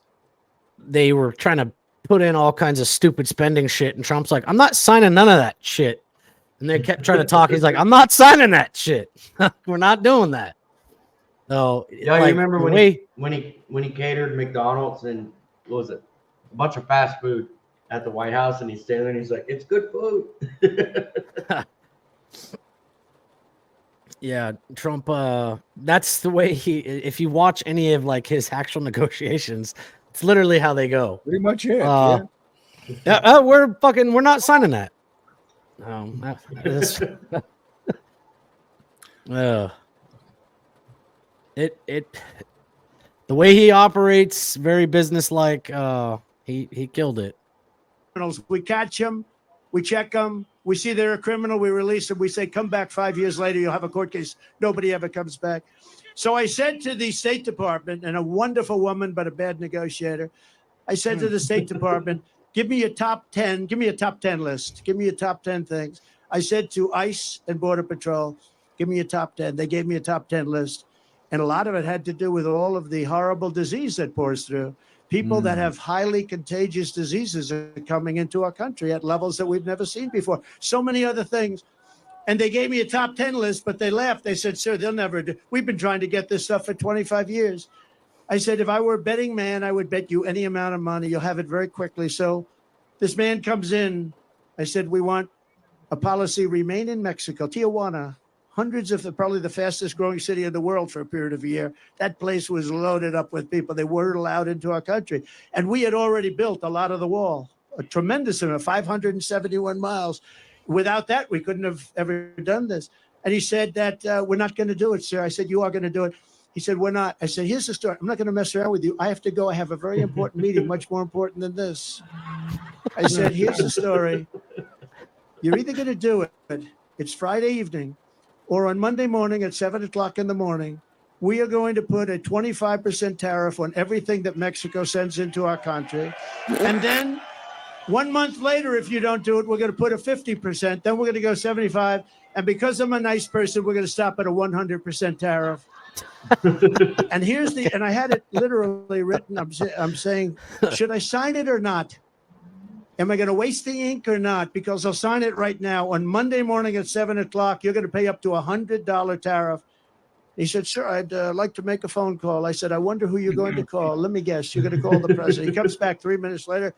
they were trying to put in all kinds of stupid spending shit, and Trump's like, I'm not signing none of that shit. And they kept trying to talk. He's like, I'm not signing that shit. We're not doing that. So yeah, you remember when he catered McDonald's and what was it, a bunch of fast food at the White House, and he's standing there and he's like, it's good food. Yeah, Trump, that's the way if you watch any of like his actual negotiations, it's literally how they go. Pretty much it. We're not signing that. The way he operates, very businesslike. He killed it. We catch them, we check them, we see they're a criminal, we release them, we say, come back 5 years later, you'll have a court case. Nobody ever comes back. So I said to the State Department, and a wonderful woman, but a bad negotiator, I said to the State Department, give me a top 10 list. Give me a top 10 things. I said to ICE and Border Patrol, give me a top 10. They gave me a top 10 list. And a lot of it had to do with all of the horrible disease that pours through. People that have highly contagious diseases are coming into our country at levels that we've never seen before. So many other things. And they gave me a top 10 list, but they laughed. They said, sir, they'll never do. We've been trying to get this stuff for 25 years. I said, if I were a betting man, I would bet you any amount of money. You'll have it very quickly. So this man comes in. I said, we want a policy, remain in Mexico, Tijuana, probably the fastest growing city in the world for a period of a year. That place was loaded up with people. They weren't allowed into our country. And we had already built a lot of the wall, a tremendous amount, 571 miles. Without that, we couldn't have ever done this. And he said that we're not going to do it, sir. I said, you are going to do it. He said, we're not. I said, here's the story. I'm not going to mess around with you. I have to go. I have a very important meeting, much more important than this. I said, here's the story. You're either going to do it. It's Friday evening, or on Monday morning at 7 o'clock in the morning, we are going to put a 25% tariff on everything that Mexico sends into our country. And then 1 month later, if you don't do it, we're going to put a 50%. Then we're going to go 75. And because I'm a nice person, we're going to stop at a 100% tariff. And here's the, and I had it literally written. I'm saying, should I sign it or not? Am I going to waste the ink or not? Because I'll sign it right now. On Monday morning at 7 o'clock, you're going to pay up to $100 tariff. He said, sure, I'd like to make a phone call. I said, I wonder who you're going to call. Let me guess. You're going to call the president. He comes back 3 minutes later.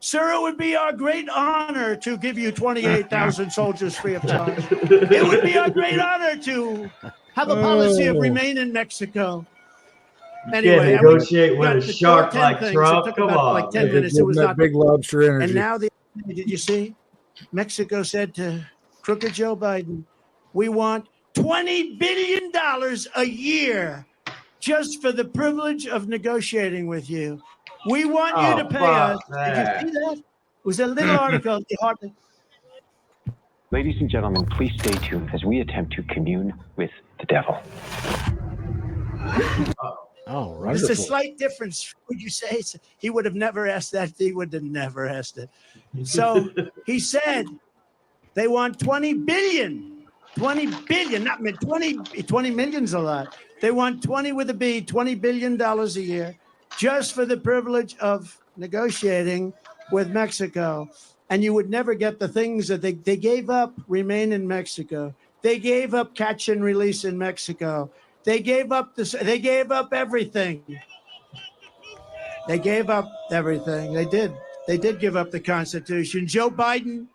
Sir, it would be our great honor to give you 28,000 soldiers free of charge. It would be our great honor to have a policy of remain in Mexico. Anyway, negotiate with a shark like Trump. It took Come about on. like 10 minutes. It was not big lobster energy. And now, did you see? Mexico said to crooked Joe Biden, we want $20 billion a year just for the privilege of negotiating with you. We want you to pay us. Did you see that? It was a little article. Ladies and gentlemen, please stay tuned as we attempt to commune with the devil. Oh, right. There's a slight difference. Would you say he would have never asked that? He would have never asked it. So he said they want 20 billion, not 20 million's a lot. They want 20 with a B, $20 billion a year just for the privilege of negotiating with Mexico. And you would never get the things that they gave up, remain in Mexico. They gave up catch and release in Mexico. They gave up they gave up everything. They gave up everything. They did give up the Constitution. Joe Biden,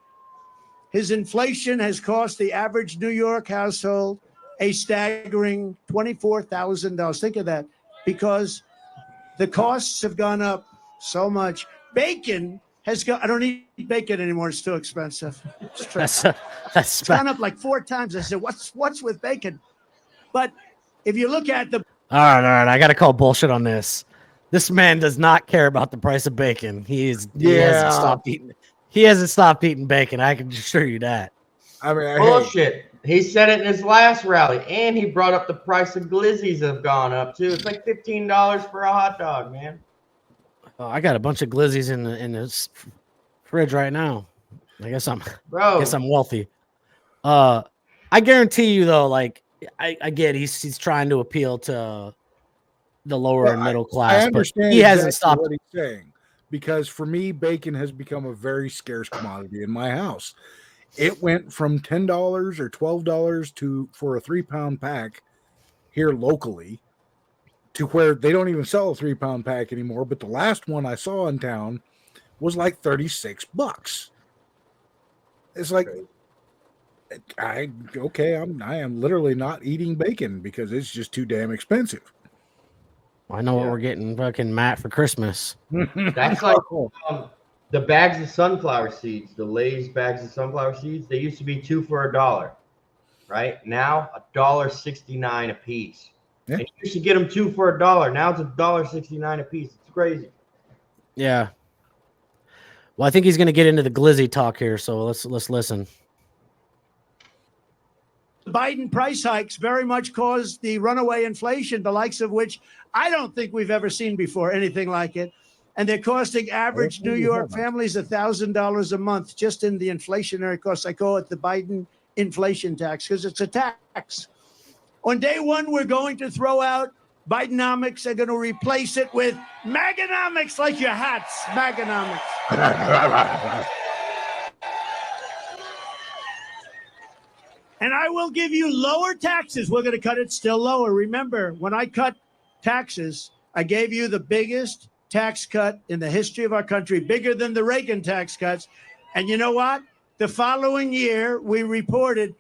his inflation has cost the average New York household a staggering $24,000. Think of that, because the costs have gone up so much. Bacon has gone. I don't eat bacon anymore. It's too expensive. It's gone up like 4 times. I said, what's with bacon? But if you look at the all right, I got to call bullshit on this. This man does not care about the price of bacon. He hasn't stopped eating. He hasn't stopped eating bacon. I can assure you that. I mean, bullshit. He said it in his last rally, and he brought up the price of glizzies have gone up too. It's like $15 for a hot dog, man. Oh, I got a bunch of glizzies in this fridge right now. I guess I'm wealthy. I guarantee you though, like I get he's trying to appeal to the lower and middle class. I understand, but he hasn't stopped what he's saying, because for me, bacon has become a very scarce commodity in my house. It went from $10 or $12 for a 3-pound pack here locally to where they don't even sell a 3-pound pack anymore. But the last one I saw in town was like $36. It's like, I am literally not eating bacon because it's just too damn expensive. I know what we're getting fucking Matt for Christmas. That's like the bags of sunflower seeds, the Lay's bags of sunflower seeds. They used to be 2 for $1, right? Now $1.69 a piece. Yeah. And you used to get them 2 for $1. Now it's $1.69 a piece. It's crazy. Yeah. Well, I think he's going to get into the glizzy talk here, so let's listen. Biden price hikes very much caused the runaway inflation, the likes of which I don't think we've ever seen before, anything like it. And they're costing average New York families $1,000 a month just in the inflationary costs. I call it the Biden inflation tax because it's a tax. On day one, we're going to throw out Bidenomics. They're going to replace it with Maganomics, like your hats, Maganomics. And I will give you lower taxes. We're going to cut it still lower. Remember, when I cut taxes, I gave you the biggest tax cut in the history of our country, bigger than the Reagan tax cuts. And you know what? The following year, we reported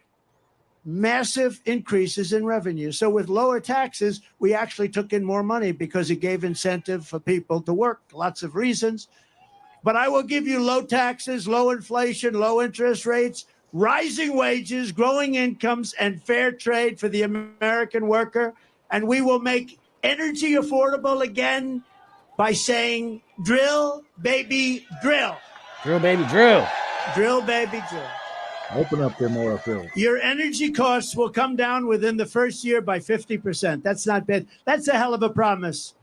massive increases in revenue. So with lower taxes, we actually took in more money because it gave incentive for people to work. Lots of reasons. But I will give you low taxes, low inflation, low interest rates, rising wages, growing incomes, and fair trade for the American worker. And we will make energy affordable again by saying, drill, baby, drill. Drill, baby, drill. Drill, baby, drill. Open up them oil fields. Your energy costs will come down within the first year by 50%. That's not bad. That's a hell of a promise.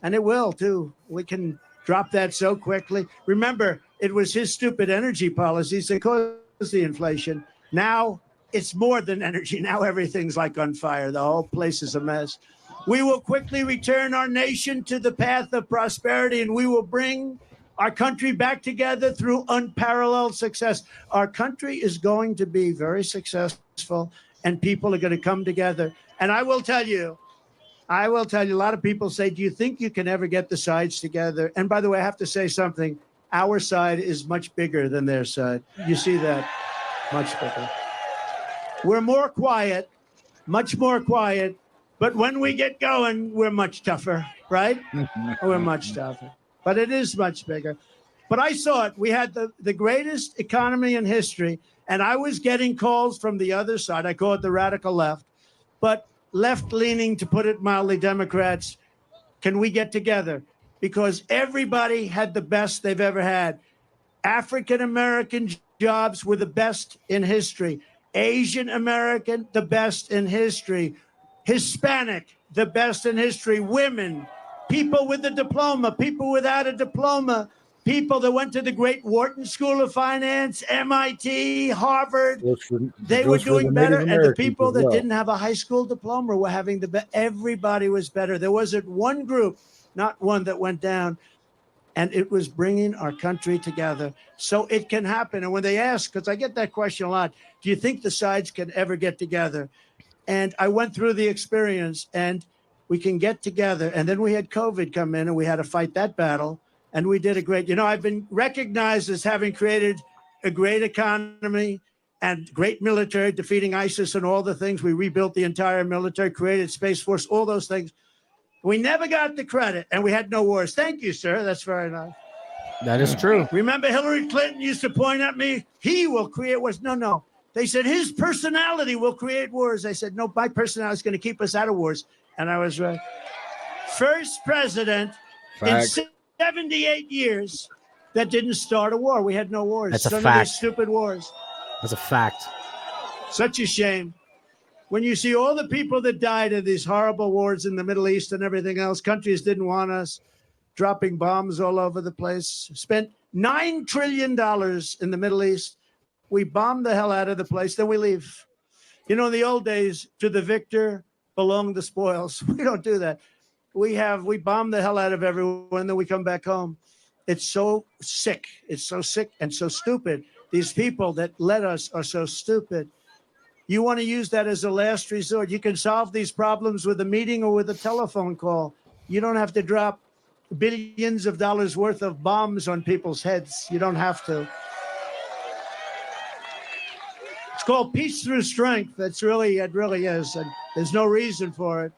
And it will, too. We can drop that so quickly. Remember, it was his stupid energy policies that caused the inflation. Now it's more than energy. Now everything's like on fire. The whole place is a mess. We will quickly return our nation to the path of prosperity, and we will bring our country back together through unparalleled success. Our country is going to be very successful, and people are going to come together. And I will tell you, a lot of people say, do you think you can ever get the sides together? And by the way, I have to say something. Our side is much bigger than their side. You see that? Much bigger. We're more quiet, much more quiet. But when we get going, we're much tougher, right? We're much tougher. But it is much bigger. But I saw it. We had the greatest economy in history, and I was getting calls from the other side. I call it the radical left, but left-leaning, to put it mildly, Democrats. Can we get together? Because everybody had the best they've ever had. African-American jobs were the best in history. Asian American, the best in history. Hispanic, the best in history. Women, people with a diploma, people without a diploma, people that went to the great Wharton School of Finance, MIT, Harvard, they were doing better. And the people that didn't have a high school diploma were having the best. Everybody was better. There wasn't one group, not one, that went down. And it was bringing our country together. So it can happen. And when they ask, because I get that question a lot, do you think the sides can ever get together? And I went through the experience, and we can get together. And then we had COVID come in, and we had to fight that battle. And we did a great, I've been recognized as having created a great economy and great military, defeating ISIS and all the things. We rebuilt the entire military, created Space Force, all those things. We never got the credit, and we had no wars. Thank you, sir. That's very nice. That is true. Remember Hillary Clinton used to point at me, he will create wars. No. They said his personality will create wars. I said, no, my personality is going to keep us out of wars. And I was right. First president in 78 years that didn't start a war. We had no wars. That's a None fact. of these stupid wars. That's a fact. Such a shame. When you see all the people that died in these horrible wars in the Middle East and everything else, countries didn't want us, dropping bombs all over the place, spent $9 trillion in the Middle East. We bomb the hell out of the place, then we leave. In the old days, to the victor belong the spoils. We don't do that. We bomb the hell out of everyone, then we come back home. It's so sick. It's so sick and so stupid. These people that led us are so stupid. You want to use that as a last resort. You can solve these problems with a meeting or with a telephone call. You don't have to drop billions of dollars worth of bombs on people's heads. You don't have to. It's called peace through strength. It really is. And there's no reason for it.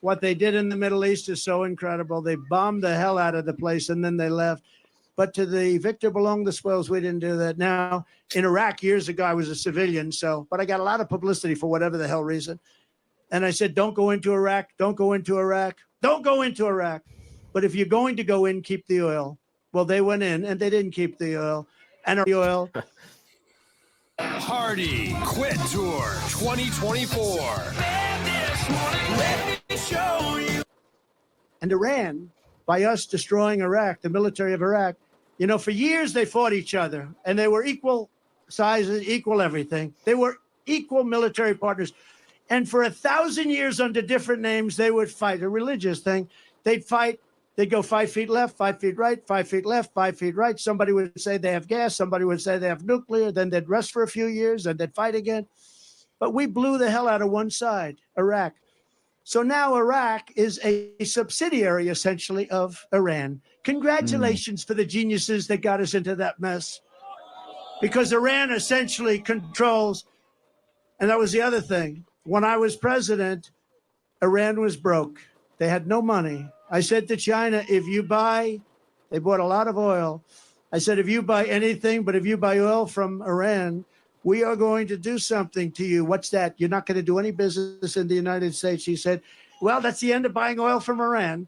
What they did in the Middle East is so incredible. They bombed the hell out of the place, and then they left. But to the victor belong the spoils. We didn't do that. Now, in Iraq, years ago, I was a civilian, but I got a lot of publicity for whatever the hell reason. And I said, don't go into Iraq. Don't go into Iraq. Don't go into Iraq. But if you're going to go in, keep the oil. Well, they went in, and they didn't keep the oil. And the oil... Hardy Quit Tour 2024. And Iran, by us destroying Iraq, the military of Iraq, for years they fought each other, and they were equal sizes, equal everything. They were equal military partners. And for 1,000 years under different names, they would fight, a religious thing. They'd fight. They'd go 5 feet left, 5 feet right, 5 feet left, 5 feet right. Somebody would say they have gas. Somebody would say they have nuclear. Then they'd rest for a few years, and they'd fight again. But we blew the hell out of one side, Iraq. So now Iraq is a subsidiary, essentially, of Iran. Congratulations for the geniuses that got us into that mess. Because Iran essentially controls, and that was the other thing. When I was president, Iran was broke. They had no money. I said to China, if you buy, they bought a lot of oil. I said, if you buy anything, but if you buy oil from Iran, we are going to do something to you. What's that? You're not going to do any business in the United States. He said, Well, that's the end of buying oil from Iran.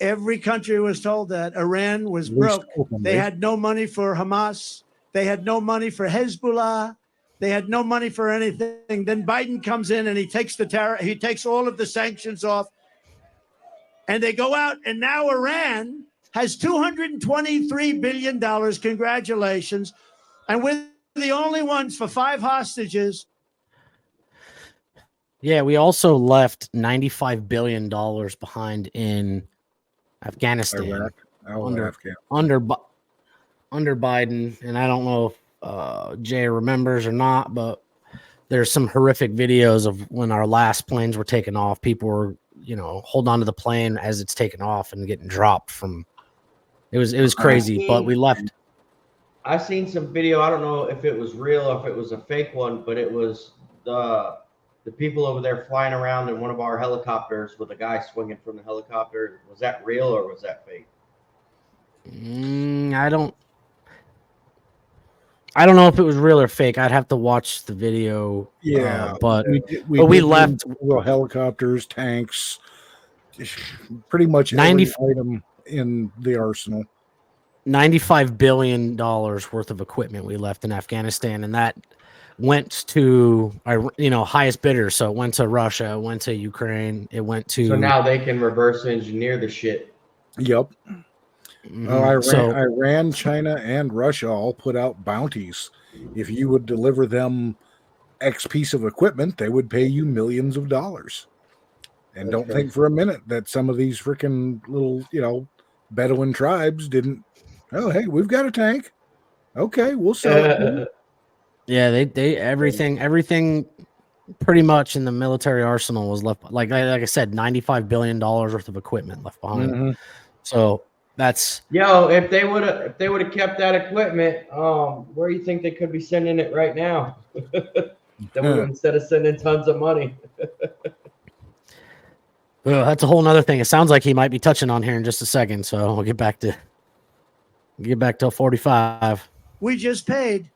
Every country was told that Iran was broke. They had no money for Hamas. They had no money for Hezbollah. They had no money for anything. Then Biden comes in and he takes he takes all of the sanctions off. And they go out, and now Iran has $223 billion. Congratulations. And we're the only ones for 5 hostages. Yeah, we also left $95 billion behind in Afghanistan. Iraq. Under Biden. And I don't know if Jay remembers or not, but there's some horrific videos of when our last planes were taken off. People were, holding on to the plane as it's taken off and getting dropped from. It was crazy, but we left. I've seen some video. I don't know if it was real or if it was a fake one, but it was the people over there flying around in one of our helicopters with a guy swinging from the helicopter. Was that real or was that fake? I don't know if it was real or fake. I'd have to watch the video. Yeah, but we left helicopters, tanks, pretty much every item in the arsenal. $95 billion worth of equipment we left in Afghanistan, and that went to highest bidder. So it went to Russia, it went to Ukraine, it went to. So now they can reverse engineer the shit. Yep. Mm-hmm. Iran, China, and Russia all put out bounties. If you would deliver them X piece of equipment, they would pay you millions of dollars. And don't think for a minute that some of these freaking little, Bedouin tribes didn't. Oh, hey, we've got a tank. Okay, we'll sell it. Yeah, they everything pretty much in the military arsenal was left. Like I said, $95 billion worth of equiment left behind. Mm-hmm. So that's if they would have kept that equipment, where do you think they could be sending it right now? Instead of sending tons of money. Well, that's a whole nother thing. It sounds like he might be touching on here in just a second. So we'll get back to 45. We just paid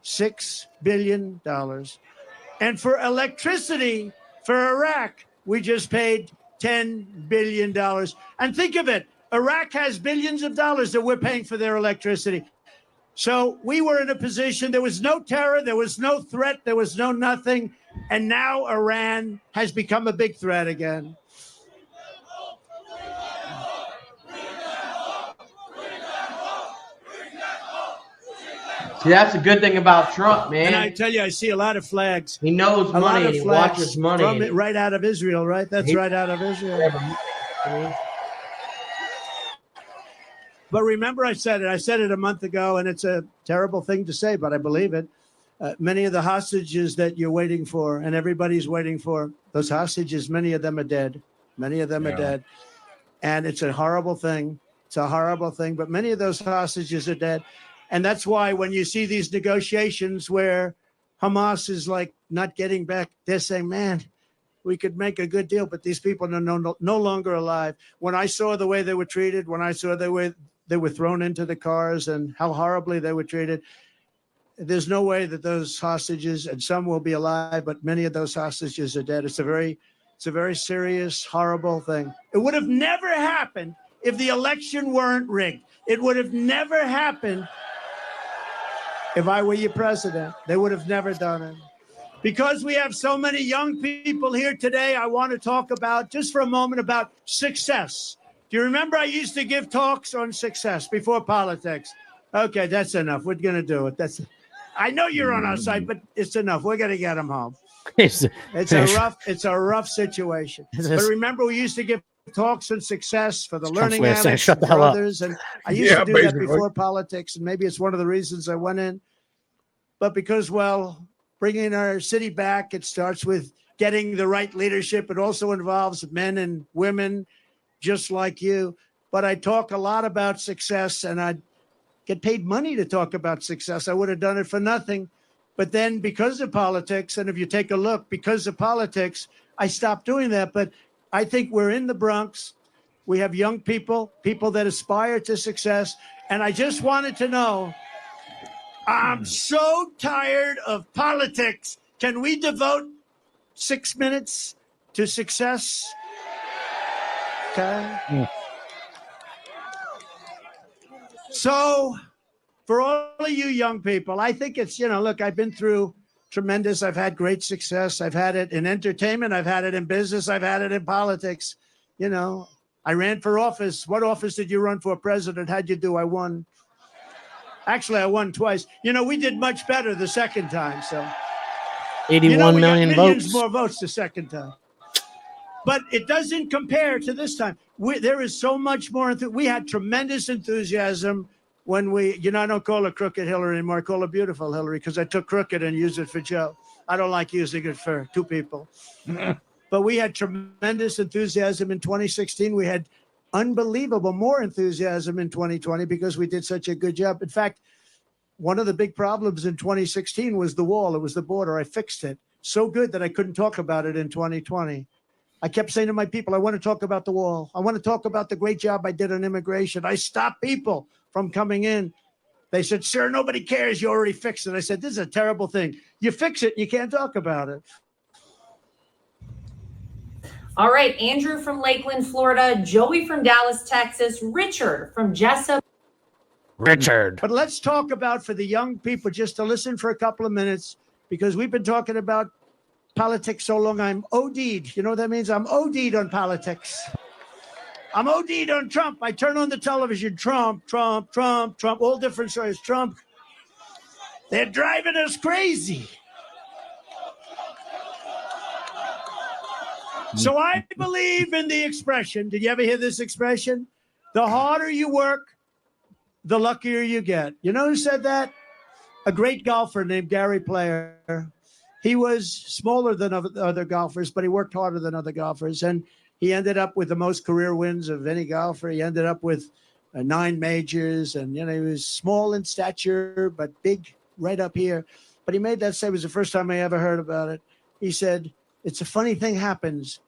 $6 billion. And for electricity for Iraq, we just paid $10 billion. And think of it. Iraq has billions of dollars that we're paying for their electricity. So we were in a position, there was no terror, there was no threat, there was no nothing. And now Iran has become a big threat again. See, that's a good thing about Trump, man. And I tell you, I see a lot of flags. He knows money and he watches money. Right out of Israel, right? That's right out of Israel. But remember, I said it a month ago, and it's a terrible thing to say, but I believe it. Many of the hostages that you're waiting for and everybody's waiting for, those hostages, many of them are dead. Many of them are dead. And it's a horrible thing. It's a horrible thing, but many of those hostages are dead. And that's why when you see these negotiations where Hamas is like not getting back, they're saying, man, we could make a good deal, but these people are no longer alive. When I saw the way they were treated, when I saw they were thrown into the cars and how horribly they were treated, there's no way that those hostages, and some will be alive, but many of those hostages are dead. It's a very serious, horrible thing. It would have never happened if the election weren't rigged. It would have never happened if I were your president. They would have never done it. Because we have so many young people here today, I want to talk about, just for a moment, about success. Do you remember I used to give talks on success before politics? Okay, that's enough. We're going to do it. I know you're on our side, but it's enough. We're going to get them home. It's a rough situation. But remember, we used to give talks on success for the learning addicts and for others. And I used to do that before politics, and maybe it's one of the reasons I went in. But because, bringing our city back, it starts with getting the right leadership. It also involves men and women just like you. But I talk a lot about success, and I get paid money to talk about success. I would have done it for nothing. But then because of politics, and if you take a look, because of politics, I stopped doing that. But I think we're in the Bronx. We have young people that aspire to success. And I just wanted to know, I'm so tired of politics. Can we devote 6 minutes to success. Okay. So for all of you young people, I think it's, look, I've been through tremendous. I've had great success. I've had it in entertainment. I've had it in business. I've had it in politics. I ran for office. What office did you run for president? How'd you do? I won. Actually, I won twice. We did much better the second time. So 81 million millions votes. more votes the second time. But it doesn't compare to this time. There is so much more. We had tremendous enthusiasm when I don't call her Crooked Hillary anymore. I call her Beautiful Hillary because I took crooked and used it for Joe. I don't like using it for two people. But we had tremendous enthusiasm in 2016. We had unbelievable more enthusiasm in 2020 because we did such a good job. In fact, one of the big problems in 2016 was the wall. It was the border. I fixed it so good that I couldn't talk about it in 2020. I kept saying to my people, I want to talk about the wall. I want to talk about the great job I did on immigration. I stopped people from coming in. They said, sir, nobody cares. You already fixed it. I said, this is a terrible thing. You fix it, you can't talk about it. All right, Andrew from Lakeland, Florida, Joey from Dallas, Texas, Richard from Jessup. Richard. But let's talk about, for the young people, just to listen for a couple of minutes, because we've been talking about politics so long, I'm OD'd. You know what that means? I'm OD'd on politics. I'm OD'd on Trump. I turn on the television, Trump, all different stories, Trump. They're driving us crazy. So I believe in the expression. Did you ever hear this expression? The harder you work, the luckier you get. You know who said that? A great golfer named Gary Player. He was smaller than other golfers, but he worked harder than other golfers. And he ended up with the most career wins of any golfer. He ended up with 9 majors. And, he was small in stature, but big right up here. But he made that say, it was the first time I ever heard about it. He said, it's a funny thing happens.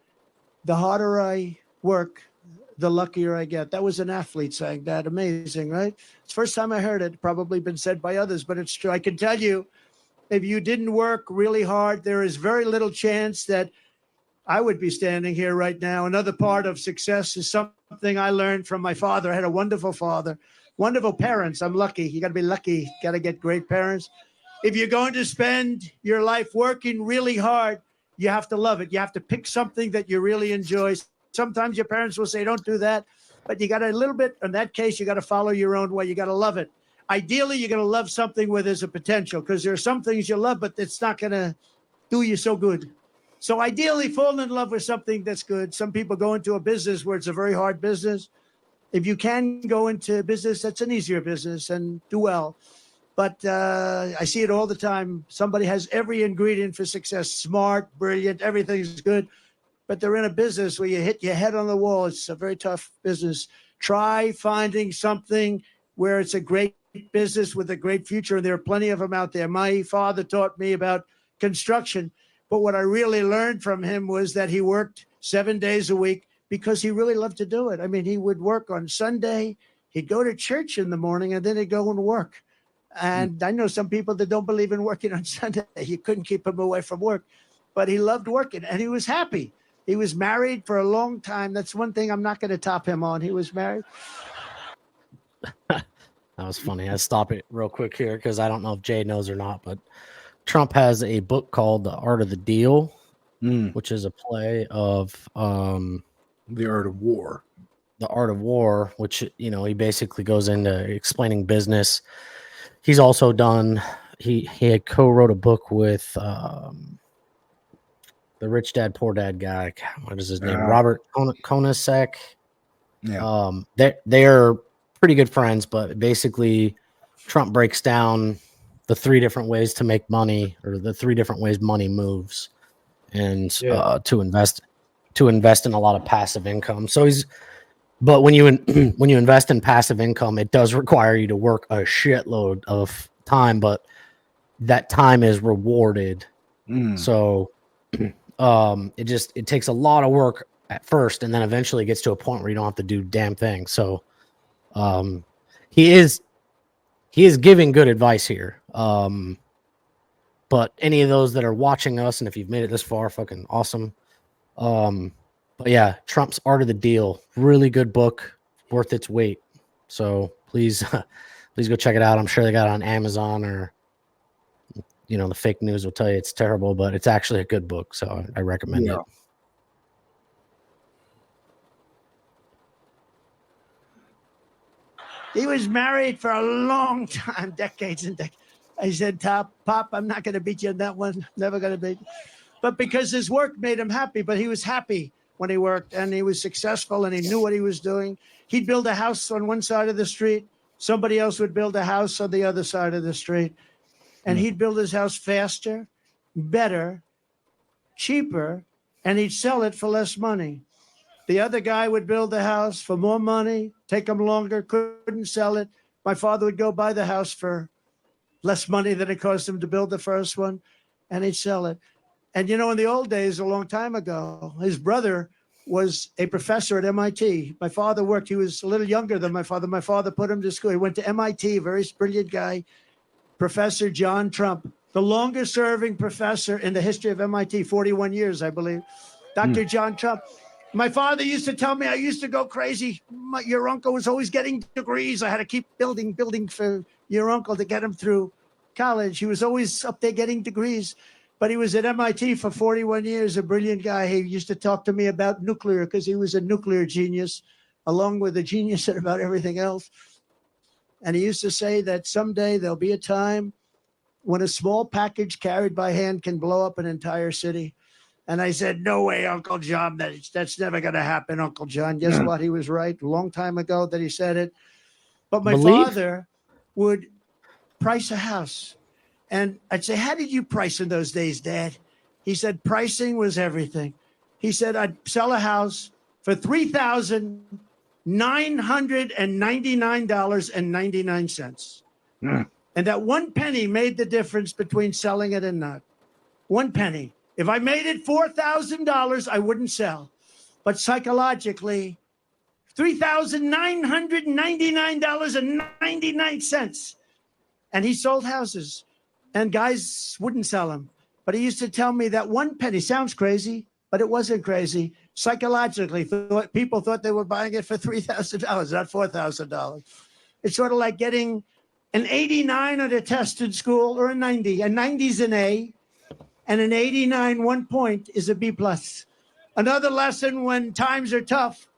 The harder I work, the luckier I get. That was an athlete saying that. Amazing, right? It's the first time I heard it. Probably been said by others, but it's true. I can tell you, if you didn't work really hard, there is very little chance that I would be standing here right now. Another part of success is something I learned from my father. I had a wonderful father, wonderful parents. I'm lucky. You got to be lucky. Got to get great parents. If you're going to spend your life working really hard, you have to love it. You have to pick something that you really enjoy. Sometimes your parents will say, don't do that. But you got a little bit, in that case, you got to follow your own way. You got to love it. Ideally, you're going to love something where there's a potential, because there are some things you love, but it's not going to do you so good. So ideally, fall in love with something that's good. Some people go into a business where it's a very hard business. If you can go into business, that's an easier business and do well. But I see it all the time. Somebody has every ingredient for success, smart, brilliant, everything's good. But they're in a business where you hit your head on the wall. It's a very tough business. Try finding something where it's a great business with a great future. And there are plenty of them out there. My father taught me about construction. But what I really learned from him was that he worked 7 days a week because he really loved to do it. I mean, he would work on Sunday. He'd go to church in the morning and then he'd go and work. And I know some people that don't believe in working on Sunday. You couldn't keep him away from work, but he loved working and he was happy. He was married for a long time. That's one thing I'm not going to top him on. He was married. That was funny. I stop it real quick here because I don't know if Jay knows or not, but Trump has a book called The Art of the Deal, which is a play of The Art of War. The Art of War, which, he basically goes into explaining business. He's also done, he had co-wrote a book with the Rich Dad, Poor Dad guy. What is his name? Robert Konasek. Yeah. They're pretty good friends, but basically Trump breaks down the 3 different ways to make money, or the 3 different ways money moves, and to invest in a lot of passive income. So but when you invest in passive income, it does require you to work a shitload of time, but that time is rewarded. So it takes a lot of work at first, and then eventually gets to a point where you don't have to do damn thing. So he is giving good advice here. But any of those that are watching us, and if you've made it this far, fucking awesome. But yeah, Trump's Art of the Deal, really good book, worth its weight. So please, please go check it out. I'm sure they got it on Amazon, or the fake news will tell you it's terrible, but it's actually a good book. So I recommend it. He was married for a long time, decades and decades. I said, Pop, I'm not going to beat you on that one. Never going to beat you. But because his work made him happy, but he was happy when he worked, and he was successful, and he knew what he was doing. He'd build a house on one side of the street. Somebody else would build a house on the other side of the street. And he'd build his house faster, better, cheaper, and he'd sell it for less money. The other guy would build the house for more money, take him longer, couldn't sell it. My father would go buy the house for less money than it cost him to build the first one, and he'd sell it. And in the old days, a long time ago, his brother was a professor at MIT. My father worked. He was a little younger than my father. My father put him to school. He went to MIT, very brilliant guy, Professor John Trump, the longest serving professor in the history of MIT, 41 years, I believe. Dr. John Trump. My father used to tell me I used to go crazy. Your uncle was always getting degrees. I had to keep building for your uncle to get him through college. He was always up there getting degrees. But he was at MIT for 41 years, a brilliant guy. He used to talk to me about nuclear because he was a nuclear genius, along with a genius at about everything else. And he used to say that someday there'll be a time when a small package carried by hand can blow up an entire city. And I said, no way, Uncle John, that's never going to happen, Uncle John. Guess what? He was right a long time ago that he said it. But my father would price a house. And I'd say, how did you price in those days, Dad? He said, pricing was everything. He said, I'd sell a house for $3,999.99. And that 1 penny made the difference between selling it and not. 1 penny. If I made it $4,000, I wouldn't sell. But psychologically, $3,999.99. And he sold houses. And guys wouldn't sell them. But he used to tell me that 1 penny sounds crazy, but it wasn't crazy. Psychologically, people thought they were buying it for $3,000, not $4,000. It's sort of like getting an 89 on a test in school or a 90. A 90 is an A, and an 89, 1 point, is a B+. Another lesson: when times are tough,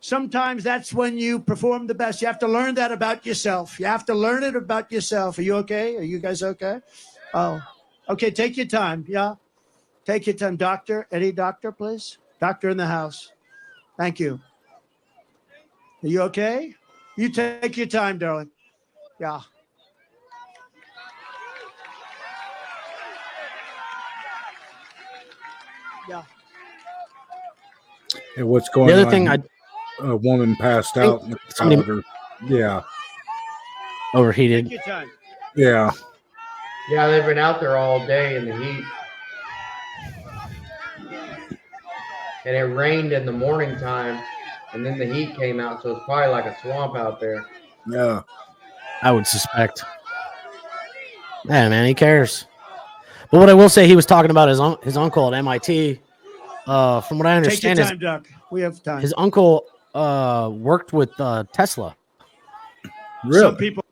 sometimes that's when you perform the best. You have to learn that about yourself. You have to learn it about yourself. Are you okay? Are you guys okay? Oh, okay. Take your time. Yeah. Take your time. Doctor, any doctor, please? Doctor in the house. Thank you. Are you okay? You take your time, darling. Yeah. Yeah. Hey, what's going on? The other thing, a woman passed out. Yeah. Overheated. Take your time. Yeah. Yeah, they've been out there all day in the heat. And it rained in the morning time, and then the heat came out, so it's probably like a swamp out there. Yeah. I would suspect. Yeah, man, he cares. But what I will say, he was talking about his uncle at MIT. From what I understand, take your time, Doc. We have time. His uncle worked with Tesla. Really? Some people.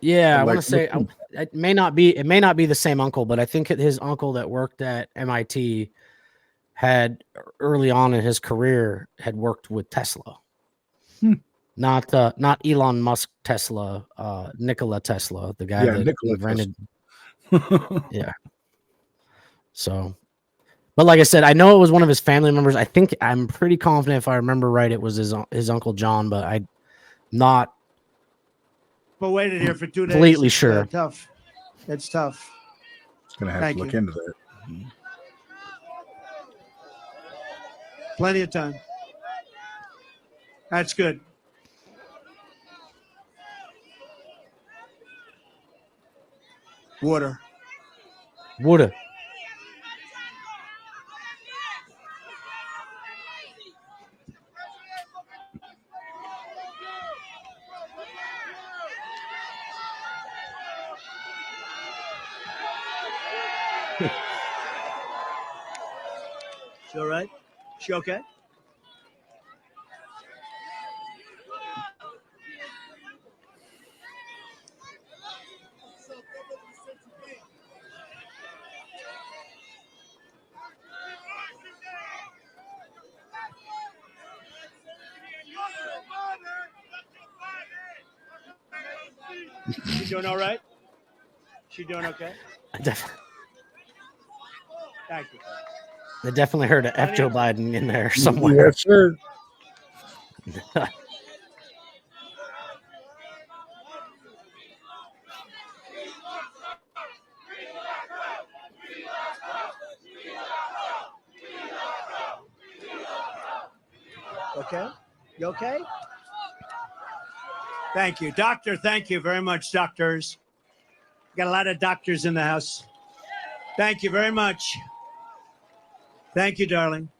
Yeah, I want to say it may not be the same uncle, but I think his uncle that worked at MIT had early on in his career had worked with Tesla. Not Elon Musk Tesla, Nikola Tesla, the guy that invented. Yeah. So, but like I said, I know it was one of his family members. I'm pretty confident, if I remember right, it was his Uncle John, but I'm not. But waited here for 2 days. Completely sure. Tough. It's tough. It's gonna have to look into that. Plenty of time. That's good. Water. She all right? She okay? She doing all right? She doing okay? Thank you. They definitely heard a F. Joe Biden in there somewhere. Yes, sir. Okay? You okay? Thank you. Doctor, thank you very much, doctors. Got a lot of doctors in the house. Thank you very much. Thank you, darling.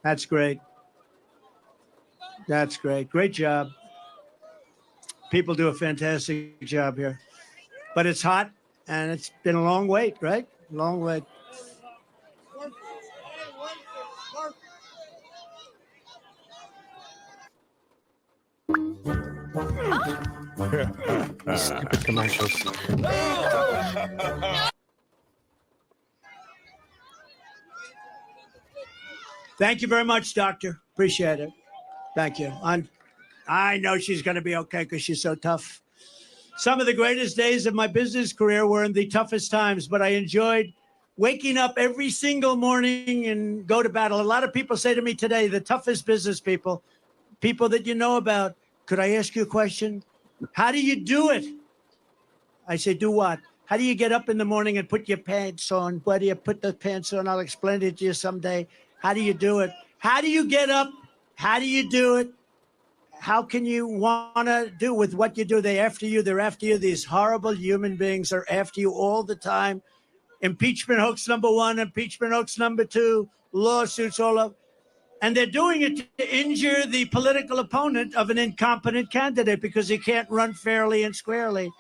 That's great. That's great. Great job. People do a fantastic job here. But it's hot, and it's been a long wait, right? Long wait. Stupid commercials. Thank you very much, doctor. Appreciate it. Thank you. I know she's going to be okay because she's so tough. Some of the greatest days of my business career were in the toughest times, but I enjoyed waking up every single morning and go to battle. A lot of people say to me today, the toughest business people that you know about, could I ask you a question? How do you do it? I say, do what? How do you get up in the morning and put your pants on? Where do you put the pants on? I'll explain it to you someday. How do you do it? How do you get up? How do you do it? How can you want to do with what you do? They're after you. They're after you. These horrible human beings are after you all the time. Impeachment hoax number 1, impeachment hoax number 2, lawsuits all up. And they're doing it to injure the political opponent of an incompetent candidate because he can't run fairly and squarely.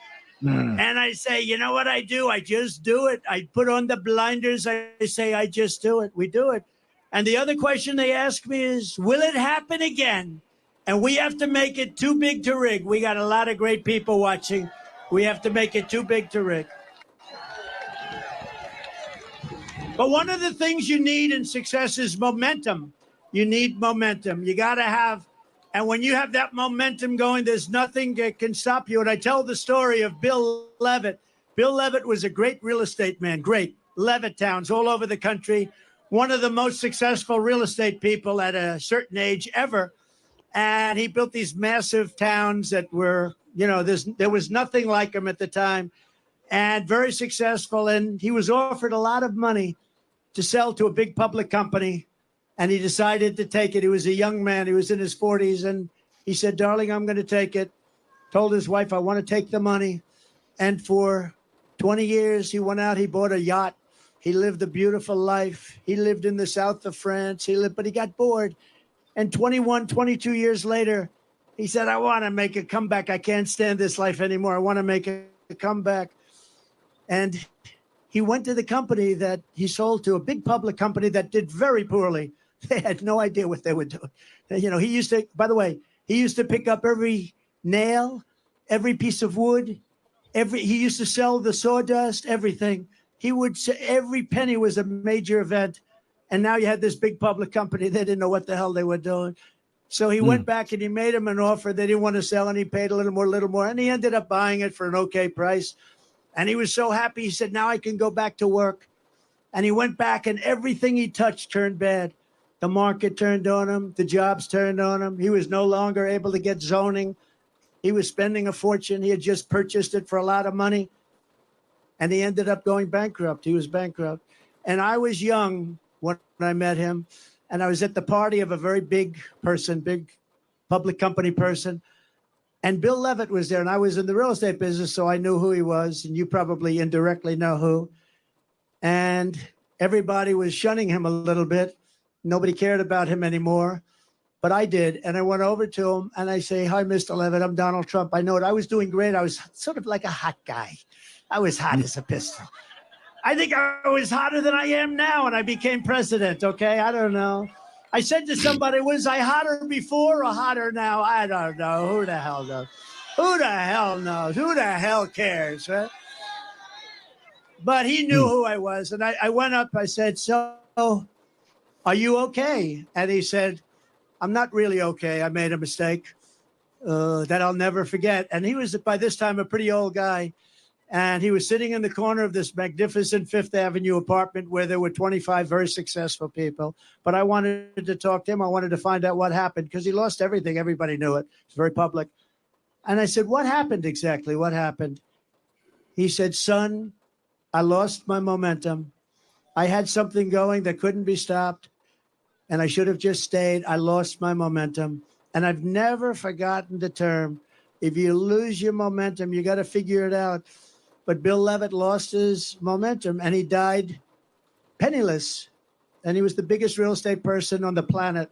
And I say, you know what I do? I just do it. I put on the blinders. I say, I just do it. We do it. And the other question they ask me is, will it happen again? And we have to make it too big to rig. We got a lot of great people watching. We have to make it too big to rig. But one of the things you need in success is momentum. You need momentum. You got to have, and when you have that momentum going, there's nothing that can stop you. And I tell the story of Bill Levitt. Bill Levitt was a great real estate man, great. Levitt towns all over the country. One of the most successful real estate people at a certain age ever. And he built these massive towns that were, you know, there was nothing like him at the time. And very successful. And he was offered a lot of money to sell to a big public company. And he decided to take it. He was a young man. He was in his 40s. And he said, darling, I'm going to take it. Told his wife, I want to take the money. And for 20 years, he went out, he bought a yacht. He lived a beautiful life. He lived in the south of France. But he got bored. And 21, 22 years later, he said, I want to make a comeback. I can't stand this life anymore. I want to make a comeback. And he went to the company that he sold to, a big public company that did very poorly. They had no idea what they were doing. You know, he used to, by the way, he used to pick up every nail, every piece of wood, he used to sell the sawdust, everything. He would say every penny was a major event. And now you had this big public company. They didn't know what the hell they were doing. So he went back and he made him an offer. They didn't want to sell, and he paid a little more. And he ended up buying it for an okay price. And he was so happy. He said, now I can go back to work. And he went back, and everything he touched turned bad. The market turned on him. The jobs turned on him. He was no longer able to get zoning. He was spending a fortune. He had just purchased it for a lot of money. And he ended up going bankrupt. He was bankrupt. And I was young when I met him. And I was at the party of a very big person, big public company person. And Bill Levitt was there. And I was in the real estate business, so I knew who he was. And you probably indirectly know who. And everybody was shunning him a little bit. Nobody cared about him anymore. But I did. And I went over to him and I say, hi, Mr. Levitt. I'm Donald Trump. I know it. I was doing great. I was sort of like a hot guy. I was hot as a pistol. I think I was hotter than I am now, and I became president. Okay, I don't know. I said to somebody, was I hotter before or hotter now? I don't know. Who the hell knows? Who the hell knows? Who the hell cares? Right? But he knew who I was. And I went up. I said, so are you okay? And he said, I'm not really okay. I made a mistake that I'll never forget. And he was, by this time, a pretty old guy. And he was sitting in the corner of this magnificent Fifth Avenue apartment where there were 25 very successful people. But I wanted to talk to him. I wanted to find out what happened because he lost everything. Everybody knew it. It's very public. And I said, what happened exactly? What happened? He said, son, I lost my momentum. I had something going that couldn't be stopped. And I should have just stayed. I lost my momentum. And I've never forgotten the term. If you lose your momentum, you got to figure it out. But Bill Levitt lost his momentum and he died penniless. And he was the biggest real estate person on the planet.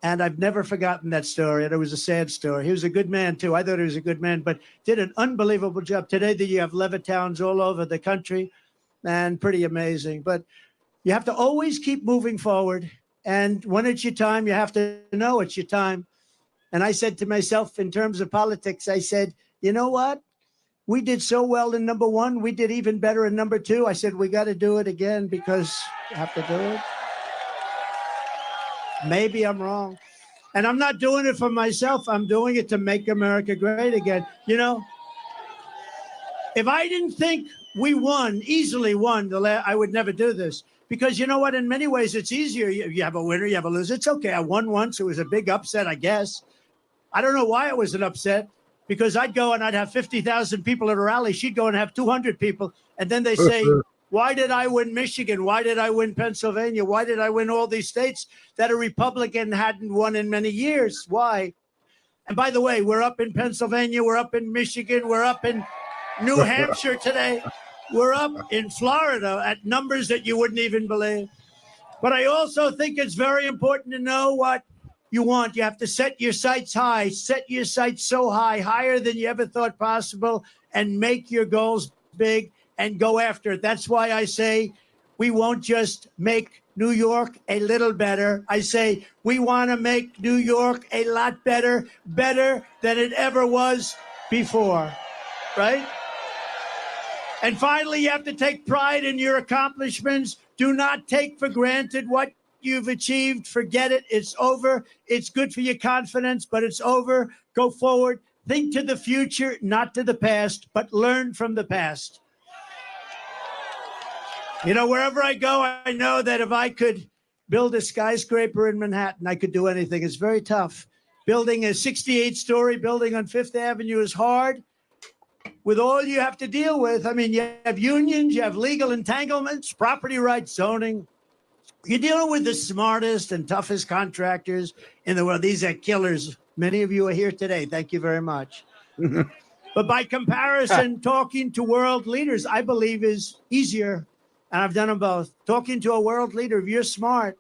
And I've never forgotten that story. And it was a sad story. He was a good man, too. I thought he was a good man, but did an unbelievable job. Today, you have Levittowns all over the country and pretty amazing. But you have to always keep moving forward. And when it's your time, you have to know it's your time. And I said to myself, in terms of politics, I said, you know what? We did so well in number one. We did even better in number two. I said, we got to do it again because you have to do it. Maybe I'm wrong. And I'm not doing it for myself. I'm doing it to make America great again. You know, if I didn't think we easily won, I would never do this. Because you know what? In many ways, it's easier. You have a winner, you have a loser. It's okay. I won once. It was a big upset, I guess. I don't know why it was an upset. Because I'd go and I'd have 50,000 people at a rally. She'd go and have 200 people. And then they say, why did I win Michigan? Why did I win Pennsylvania? Why did I win all these states that a Republican hadn't won in many years? Why? And by the way, we're up in Pennsylvania. We're up in Michigan. We're up in New Hampshire today. We're up in Florida at numbers that you wouldn't even believe. But I also think it's very important to know what you want. You have to set your sights high, set your sights so high, higher than you ever thought possible, and make your goals big and go after it. That's why I say we won't just make New York a little better. I say we want to make New York a lot better, better than it ever was before, right? And finally, you have to take pride in your accomplishments. Do not take for granted what you've achieved. Forget it. It's over. It's good for your confidence, but it's over. Go forward. Think to the future, not to the past, but learn from the past. You know, wherever I go, I know that if I could build a skyscraper in Manhattan, I could do anything. It's very tough. Building a 68-story building on Fifth Avenue is hard with all you have to deal with. I mean, you have unions, you have legal entanglements, property rights, zoning. You're dealing with the smartest and toughest contractors in the world. These are killers. Many of you are here today. Thank you very much. But by comparison, talking to world leaders, I believe, is easier. And I've done them both. Talking to a world leader, if you're smart,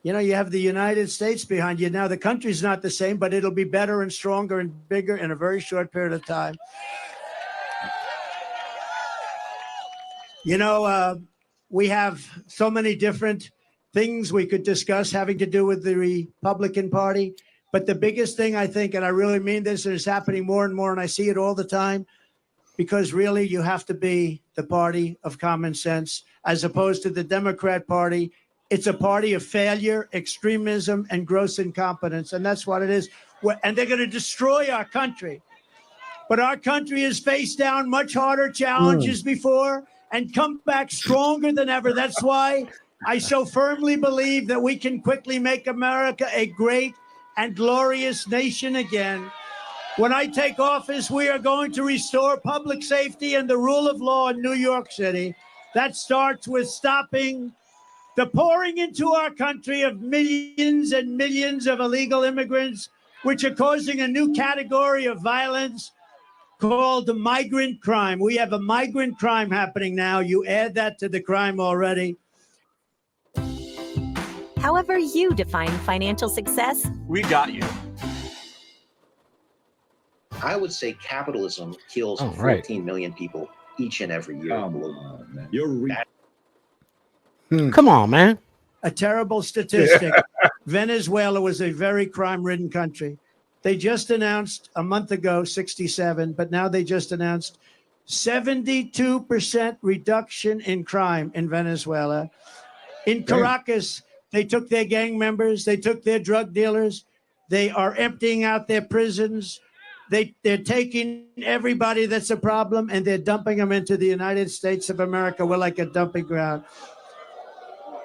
you know, you have the United States behind you. Now, the country's not the same, but it'll be better and stronger and bigger in a very short period of time. You know, we have so many different things we could discuss having to do with the Republican Party. But the biggest thing, I think, and I really mean this, and it's happening more and more, and I see it all the time, because really you have to be the party of common sense as opposed to the Democrat Party. It's a party of failure, extremism, and gross incompetence. And that's what it is. And they're going to destroy our country. But our country has faced down much harder challenges before and come back stronger than ever. That's why I so firmly believe that we can quickly make America a great and glorious nation again. When I take office, we are going to restore public safety and the rule of law in New York City. That starts with stopping the pouring into our country of millions and millions of illegal immigrants, which are causing a new category of violence called the migrant crime. We have a migrant crime happening now. You add that to the crime already. However you define financial success, we got you. I would say capitalism kills 14 million people each and every year. Come on, man. You're Come on, man. A terrible statistic. Venezuela was a very crime-ridden country. They just announced a month ago 67, but now they just announced 72% reduction in crime in Venezuela. In Caracas, they took their gang members, they took their drug dealers, they are emptying out their prisons. They're taking everybody that's a problem and they're dumping them into the United States of America. We're like a dumping ground.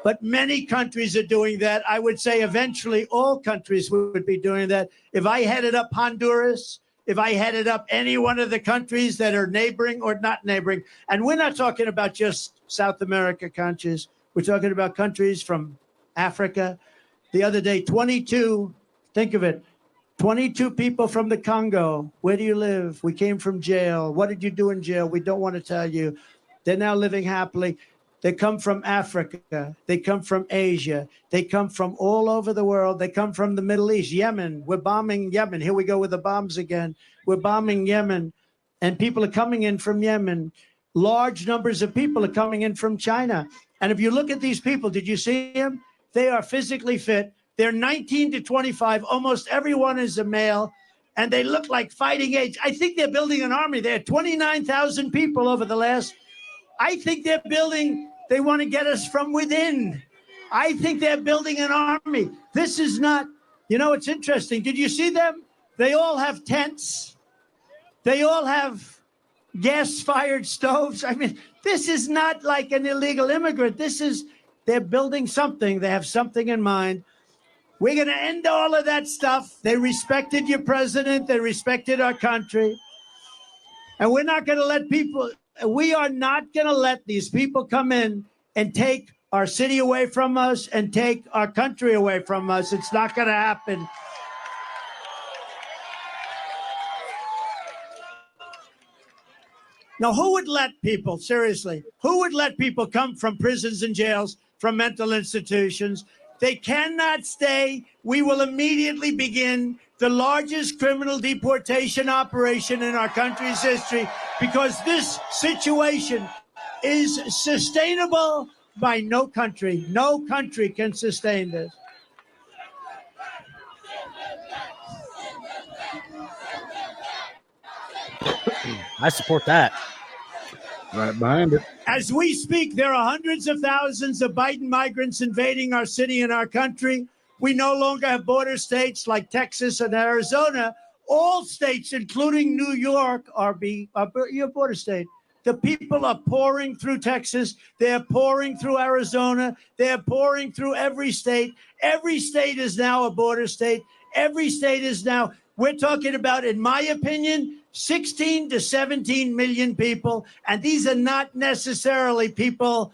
But many countries are doing that. I would say eventually all countries would be doing that. If I headed up Honduras, if I headed up any one of the countries that are neighboring or not neighboring, and we're not talking about just South America countries, we're talking about countries from Africa. The other day, 22, think of it, 22 people from the Congo. Where do you live? We came from jail. What did you do in jail? We don't want to tell you. They're now living happily. They come from Africa. They come from Asia. They come from all over the world. They come from the Middle East, Yemen. We're bombing Yemen. Here we go with the bombs again. We're bombing Yemen. And people are coming in from Yemen. Large numbers of people are coming in from China. And if you look at these people, did you see them? They are physically fit. They're 19 to 25. Almost everyone is a male. And they look like fighting age. I think they're building an army. They had 29,000 people over the last. I think they're building, they want to get us from within. I think they're building an army. This is not, you know, it's interesting. Did you see them? They all have tents. They all have gas-fired stoves. I mean, this is not like an illegal immigrant. This is, they're building something. They have something in mind. We're going to end all of that stuff. They respected your president. They respected our country. And we're not going to let people, we are not going to let these people come in and take our city away from us and take our country away from us. It's not going to happen. Now, who would let people, seriously, who would let people come from prisons and jails, from mental institutions? They cannot stay. We will immediately begin the largest criminal deportation operation in our country's history because this situation is sustainable by no country. No country can sustain this. I support that. Right behind it. As we speak, there are hundreds of thousands of Biden migrants invading our city and our country. We no longer have border states like Texas and Arizona. All states, including New York, are your border state. The people are pouring through Texas. They're pouring through Arizona. They're pouring through every state. Every state is now a border state. Every state is now, we're talking about, in my opinion, 16 to 17 million people. And these are not necessarily people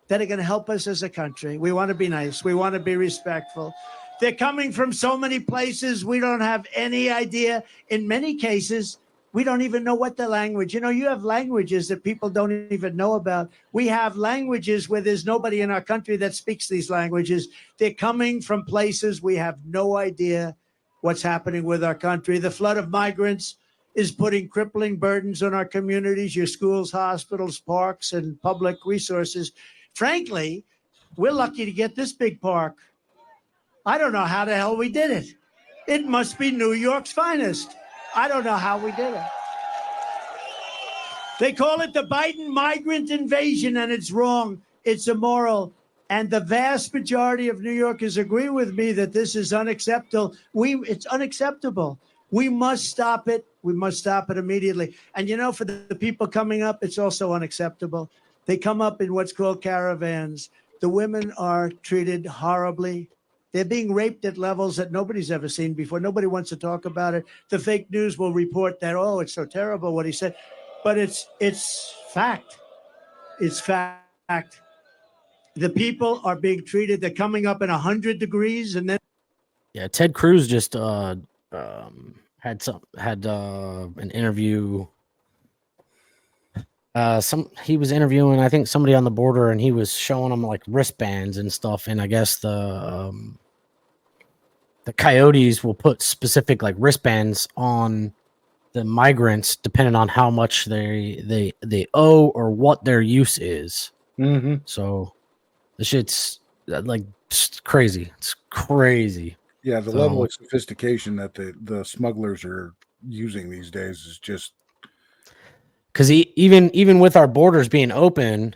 that are going to help us as a country. We want to be nice. We want to be respectful. They're coming from so many places. We don't have any idea. In many cases, we don't even know what the language. You know, you have languages that people don't even know about. We have languages where there's nobody in our country that speaks these languages. They're coming from places we have no idea what's happening with our country. The flood of migrants is putting crippling burdens on our communities, your schools, hospitals, parks, and public resources. Frankly, we're lucky to get this big park. I don't know how the hell we did it. It must be New York's finest. I don't know how we did it. They call it the Biden migrant invasion, and it's wrong. It's immoral. And the vast majority of New Yorkers agree with me that this is unacceptable. It's unacceptable. We must stop it. We must stop it immediately. And, you know, for the people coming up, it's also unacceptable. They come up in what's called caravans. The women are treated horribly. They're being raped at levels that nobody's ever seen before. Nobody wants to talk about it. The fake news will report that, oh, it's so terrible what he said. But it's fact. It's fact. The people are being treated. They're coming up in 100 degrees. And then. Yeah, Ted Cruz just had an interview. He was interviewing, I think, somebody on the border, and he was showing them like wristbands and stuff. And I guess the coyotes will put specific like wristbands on the migrants depending on how much they owe or what their use is. Mm-hmm. So The shit's like crazy. It's crazy. Yeah, the level of sophistication that the smugglers are using these days is just because even with our borders being open,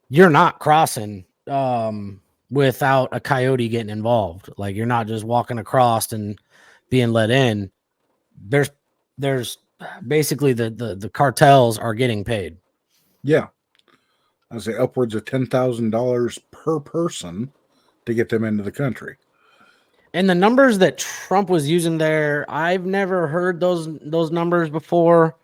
you're not crossing without a coyote getting involved. Like you're not just walking across and being let in. There's basically the cartels are getting paid. Yeah, I say upwards of $10,000 per person to get them into the country. And the numbers that Trump was using there, I've never heard those numbers before.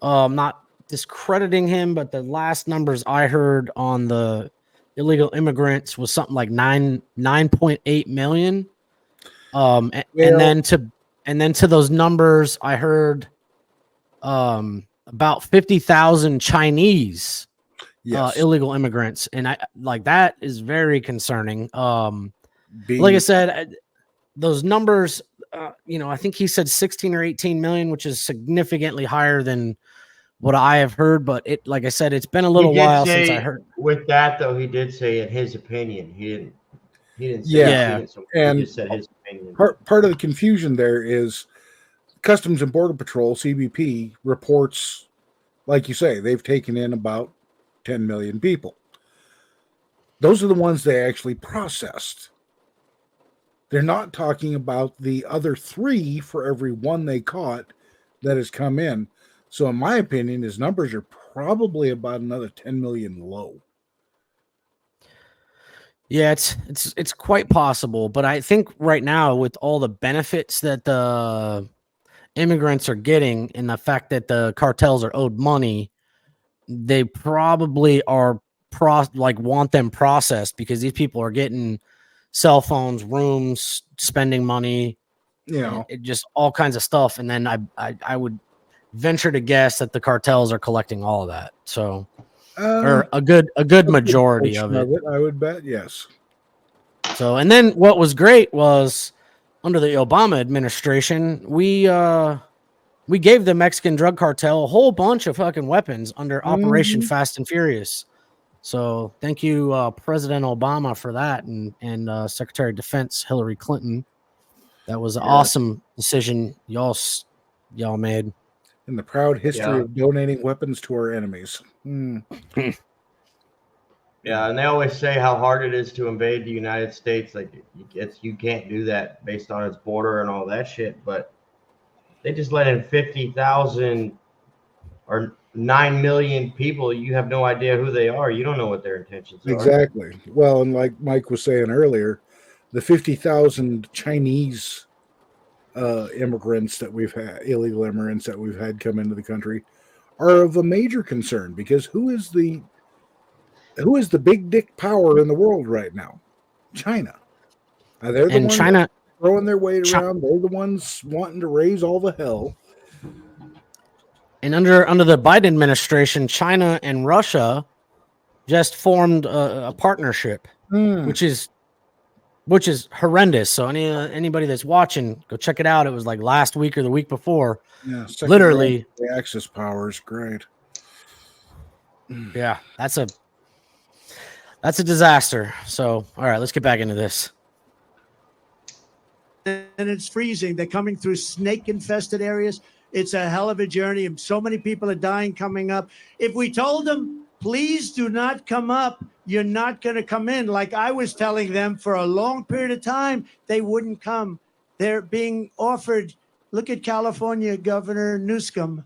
Not discrediting him, but the last numbers I heard on the illegal immigrants was something like 9.8 million. And then to those numbers, I heard about 50,000 Chinese illegal immigrants, and I like that is very concerning. Like I said, those numbers, I think he said 16 or 18 million, which is significantly higher than what I have heard. But it, like I said, it's been a little while since I heard. With that, though, he did say in his opinion. He didn't say and he just said his opinion. Part of the confusion there is Customs and Border Patrol, CBP, reports, like you say, they've taken in about 10 million people. Those are the ones they actually processed. They're not talking about the other 3 for every one they caught that has come in. So in my opinion, his numbers are probably about another 10 million low. Yeah, it's quite possible, but I think right now with all the benefits that the immigrants are getting and the fact that the cartels are owed money, they probably are want them processed because these people are getting cell phones, rooms, spending money, just all kinds of stuff. And then I would venture to guess that the cartels are collecting all of that. So, or a good majority of it. I would bet, yes. So, and then what was great was under the Obama administration, we gave the Mexican drug cartel a whole bunch of fucking weapons under Operation Fast and Furious. So thank you, President Obama, for that, and Secretary of Defense Hillary Clinton. That was an awesome decision y'all made. In the proud history of donating weapons to our enemies. Yeah, and they always say how hard it is to invade the United States. Like you can't do that based on its border and all that shit. But they just let in 50,000 or 9 million people. You have no idea who they are. You don't know what their intentions are. Exactly. Well, and like Mike was saying earlier, the 50,000 Chinese immigrants that we've had, illegal immigrants that we've had come into the country, are of a major concern because who is the big dick power in the world right now? China. They're the ones China throwing their weight around. They're the ones wanting to raise all the hell. And under the Biden administration, China and Russia just formed a partnership, which is horrendous. So anybody that's watching, go check it out. It was like last week or the week before. Yeah, literally the Axis power is great. Yeah, that's a disaster. So all right, let's get back into this. And it's freezing. They're coming through snake-infested areas. It's a hell of a journey. And so many people are dying coming up. If we told them, please do not come up, you're not going to come in. Like I was telling them for a long period of time, they wouldn't come. They're being offered. Look at California Governor Newsom.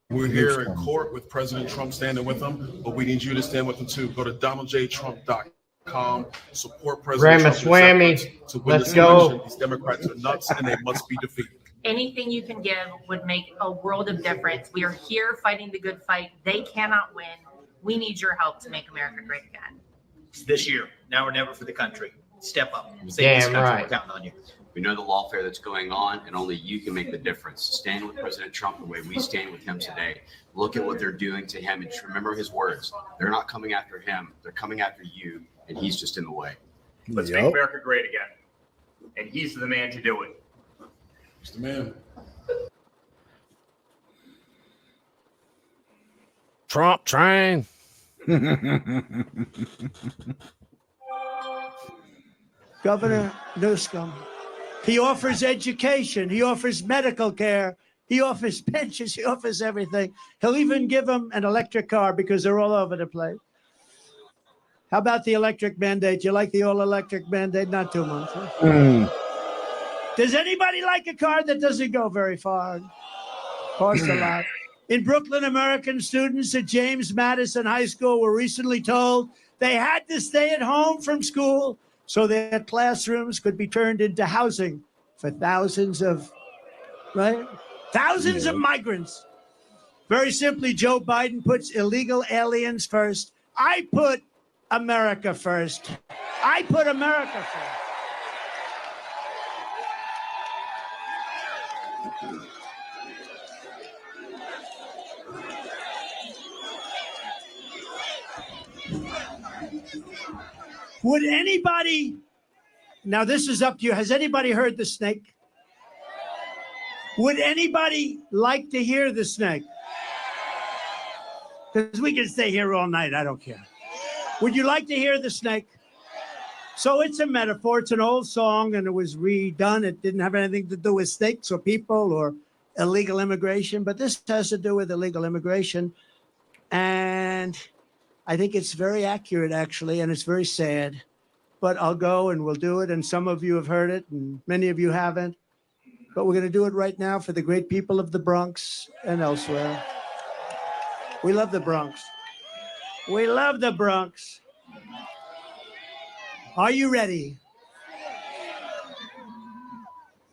We're here in court with President Trump standing with him, but we need you to stand with him too. Go to donaldjtrump.com. Support President Ramaswamy. Trump to win Let's this go. election. These Democrats are nuts and they must be defeated. Anything you can give would make a world of difference. We are here fighting the good fight. They cannot win. We need your help to make America great again. This year, now or never for the country. Step up. Save this Damn country. right. We're counting on you. We know the lawfare that's going on, and only you can make the difference. Stand with President Trump the way we stand with him today. Look at what they're doing to him, and just remember his words. They're not coming after him. They're coming after you, and he's just in the way. Let's make America great again. And he's the man to do it. He's the man. Trump train. Governor Newsom. He offers education. He offers medical care. He offers pensions. He offers everything. He'll even give them an electric car because they're all over the place. How about the electric mandate? You like the all-electric mandate? Not too much. Huh? Does anybody like a car that doesn't go very far? Costs a lot. In Brooklyn, American students at James Madison High School were recently told they had to stay at home from school so their classrooms could be turned into housing for thousands of, right? Thousands of migrants. Very simply, Joe Biden puts illegal aliens first. I put America first. I put America first. Would anybody, now this is up to you, has anybody heard the snake? Would anybody like to hear the snake? Because we can stay here all night, I don't care. Would you like to hear the snake? So it's a metaphor, it's an old song and it was redone. It didn't have anything to do with snakes or people or illegal immigration, but this has to do with illegal immigration. And I think it's very accurate, actually, and it's very sad. But I'll go and we'll do it. And some of you have heard it, and many of you haven't. But we're going to do it right now for the great people of the Bronx and elsewhere. We love the Bronx. We love the Bronx. Are you ready?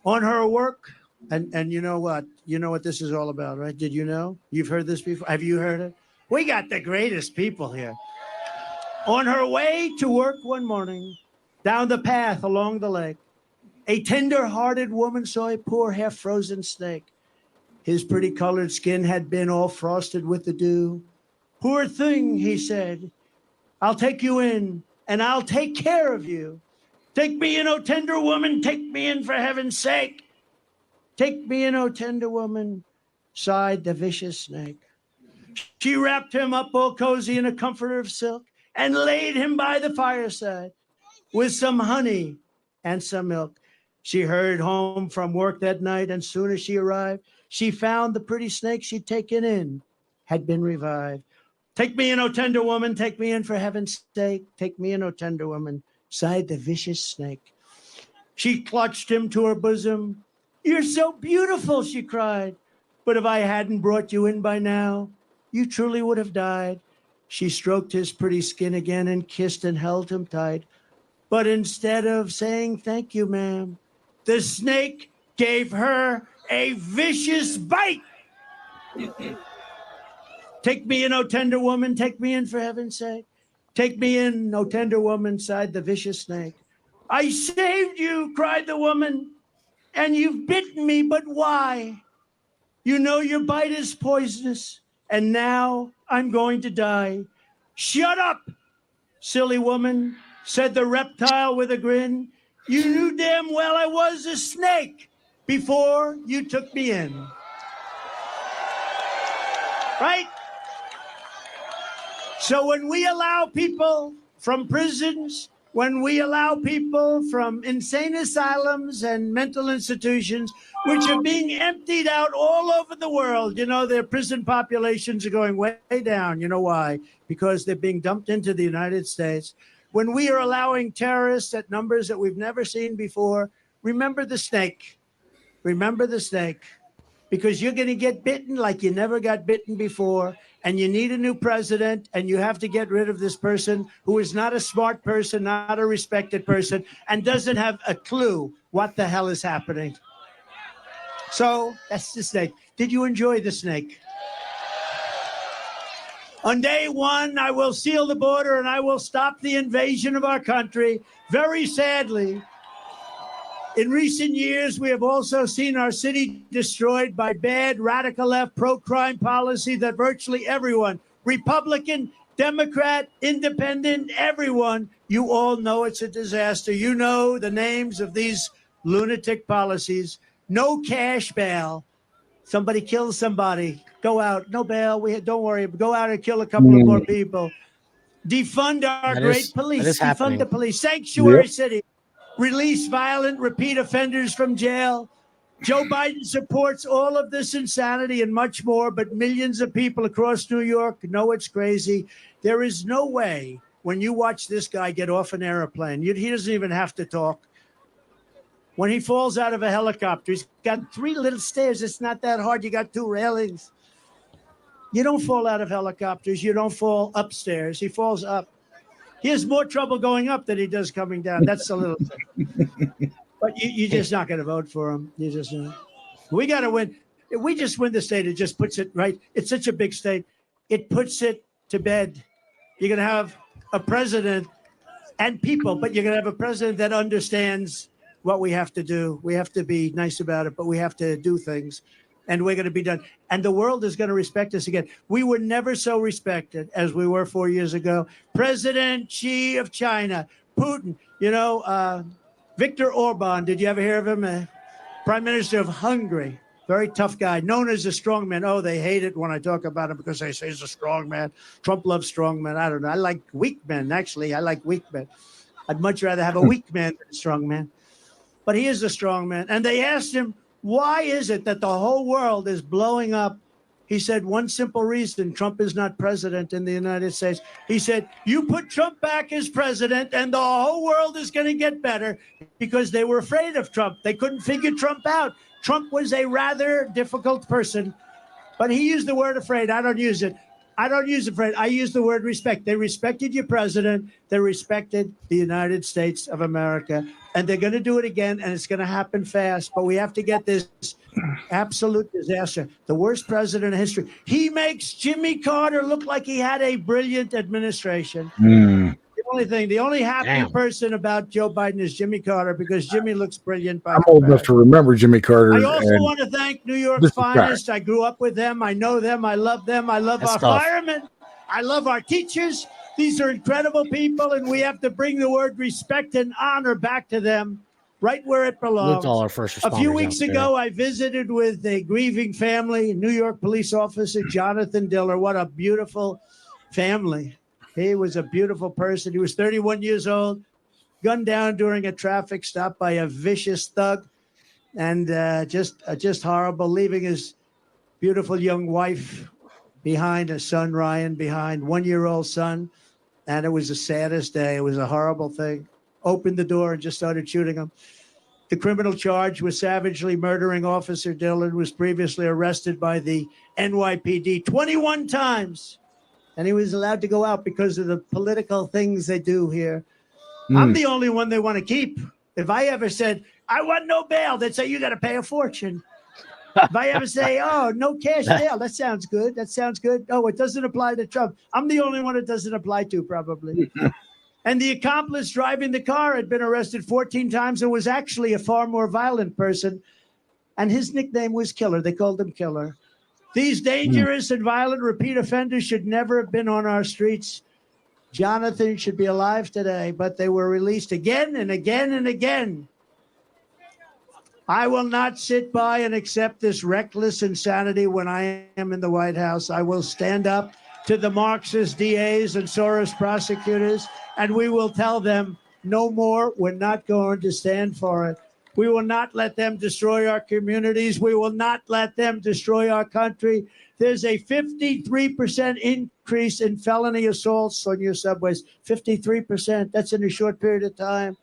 On her work, and you know what? You know what this is all about, right? Did you know? You've heard this before? Have you heard it? We got the greatest people here. On her way to work one morning, down the path along the lake, a tender-hearted woman saw a poor half-frozen snake. His pretty colored skin had been all frosted with the dew. Poor thing, he said, I'll take you in, and I'll take care of you. Take me in, oh tender woman, take me in for heaven's sake. Take me in, oh tender woman, sighed the vicious snake. She wrapped him up all cozy in a comforter of silk and laid him by the fireside with some honey and some milk. She hurried home from work that night, and soon as she arrived, she found the pretty snake she'd taken in had been revived. Take me in, oh tender woman, take me in for heaven's sake. Take me in, oh tender woman, sighed the vicious snake. She clutched him to her bosom. You're so beautiful, she cried. But if I hadn't brought you in by now, you truly would have died. She stroked his pretty skin again and kissed and held him tight. But instead of saying thank you, ma'am, the snake gave her a vicious bite. Take me in, oh tender woman, take me in for heaven's sake. Take me in, oh tender woman, sighed the vicious snake. I saved you, cried the woman, and you've bitten me, but why? You know your bite is poisonous, and now I'm going to die. Shut up, silly woman, said the reptile with a grin. You knew damn well I was a snake before you took me in. Right? So when we allow people from prisons, when we allow people from insane asylums and mental institutions, which are being emptied out all over the world, you know, their prison populations are going way down. You know why? Because they're being dumped into the United States. When we are allowing terrorists at numbers that we've never seen before, remember the snake. Remember the snake. Because you're going to get bitten like you never got bitten before, and you need a new president, and you have to get rid of this person who is not a smart person, not a respected person, and doesn't have a clue what the hell is happening. So that's the snake. Did you enjoy the snake? On day one, I will seal the border and I will stop the invasion of our country. Very sadly, in recent years, we have also seen our city destroyed by bad radical left pro-crime policy that virtually everyone, Republican, Democrat, Independent, everyone, you all know it's a disaster. You know the names of these lunatic policies. No cash bail. Somebody kills somebody. Go out. No bail. Don't worry. Go out and kill a couple of more people. Defund our great police. Defund the police. Sanctuary city. release violent repeat offenders from jail. Joe Biden supports all of this insanity and much more, but millions of people across New York know it's crazy. There is no way when you watch this guy get off an airplane, he doesn't even have to talk. When he falls out of a helicopter, he's got 3 little stairs. It's not that hard. You got 2 railings. You don't fall out of helicopters. You don't fall upstairs. He falls up. He has more trouble going up than he does coming down. That's a little thing. But you're just not going to vote for him. You just we got to win. If we just win the state, it just puts it right. It's such a big state. It puts it to bed. You're going to have a president and people, but you're going to have a president that understands what we have to do. We have to be nice about it, but we have to do things. And we're going to be done. And the world is going to respect us again. We were never so respected as we were 4 years ago. President Xi of China, Putin, Viktor Orban, did you ever hear of him? Prime Minister of Hungary, very tough guy, known as a strong man. Oh, they hate it when I talk about him because they say he's a strong man. Trump loves strong men. I don't know. I like weak men, actually. I like weak men. I'd much rather have a weak man than a strong man. But he is a strong man. And they asked him, why is it that the whole world is blowing up? He said, one simple reason: Trump is not president in the United States. He said, you put Trump back as president and the whole world is going to get better, because they were afraid of Trump. They couldn't figure Trump out. Trump was a rather difficult person, but he used the word afraid. I don't use it. I don't use afraid. I use the word respect. They respected your president. They respected the United States of America. And they're going to do it again, and it's going to happen fast. But we have to get this absolute disaster. The worst president in history. He makes Jimmy Carter look like he had a brilliant administration. The only happy person about Joe Biden is Jimmy Carter, because Jimmy looks brilliant. I'm old enough to remember Jimmy Carter. I also want to thank New York's finest. I grew up with them. I know them. I love them. I love our firemen. I love our teachers. These are incredible people, and we have to bring the word respect and honor back to them, right where it belongs. All our first responders a few weeks ago, I visited with a grieving family, New York police officer Jonathan Diller. What a beautiful family. He was a beautiful person. He was 31 years old, gunned down during a traffic stop by a vicious thug, and just horrible, leaving his beautiful young wife behind, a son, Ryan, behind, 1-year-old son. And it was the saddest day. It was a horrible thing. Opened the door and just started shooting him. The criminal charge was savagely murdering Officer Dillon, was previously arrested by the NYPD 21 times. And he was allowed to go out because of the political things they do here. I'm the only one they want to keep. If I ever said, I want no bail, they'd say, you got to pay a fortune. If I ever say, oh, no cash bail, that sounds good. That sounds good. Oh, it doesn't apply to Trump. I'm the only one it doesn't apply to, probably. And the accomplice driving the car had been arrested 14 times and was actually a far more violent person. And his nickname was Killer. They called him Killer. These dangerous and violent repeat offenders should never have been on our streets. Jonathan should be alive today, but they were released again and again and again. I will not sit by and accept this reckless insanity when I am in the White House. I will stand up to the Marxist DAs and Soros prosecutors, and we will tell them no more. We're not going to stand for it. We will not let them destroy our communities. We will not let them destroy our country. There's a 53% increase in felony assaults on your subways. 53%. That's in a short period of time.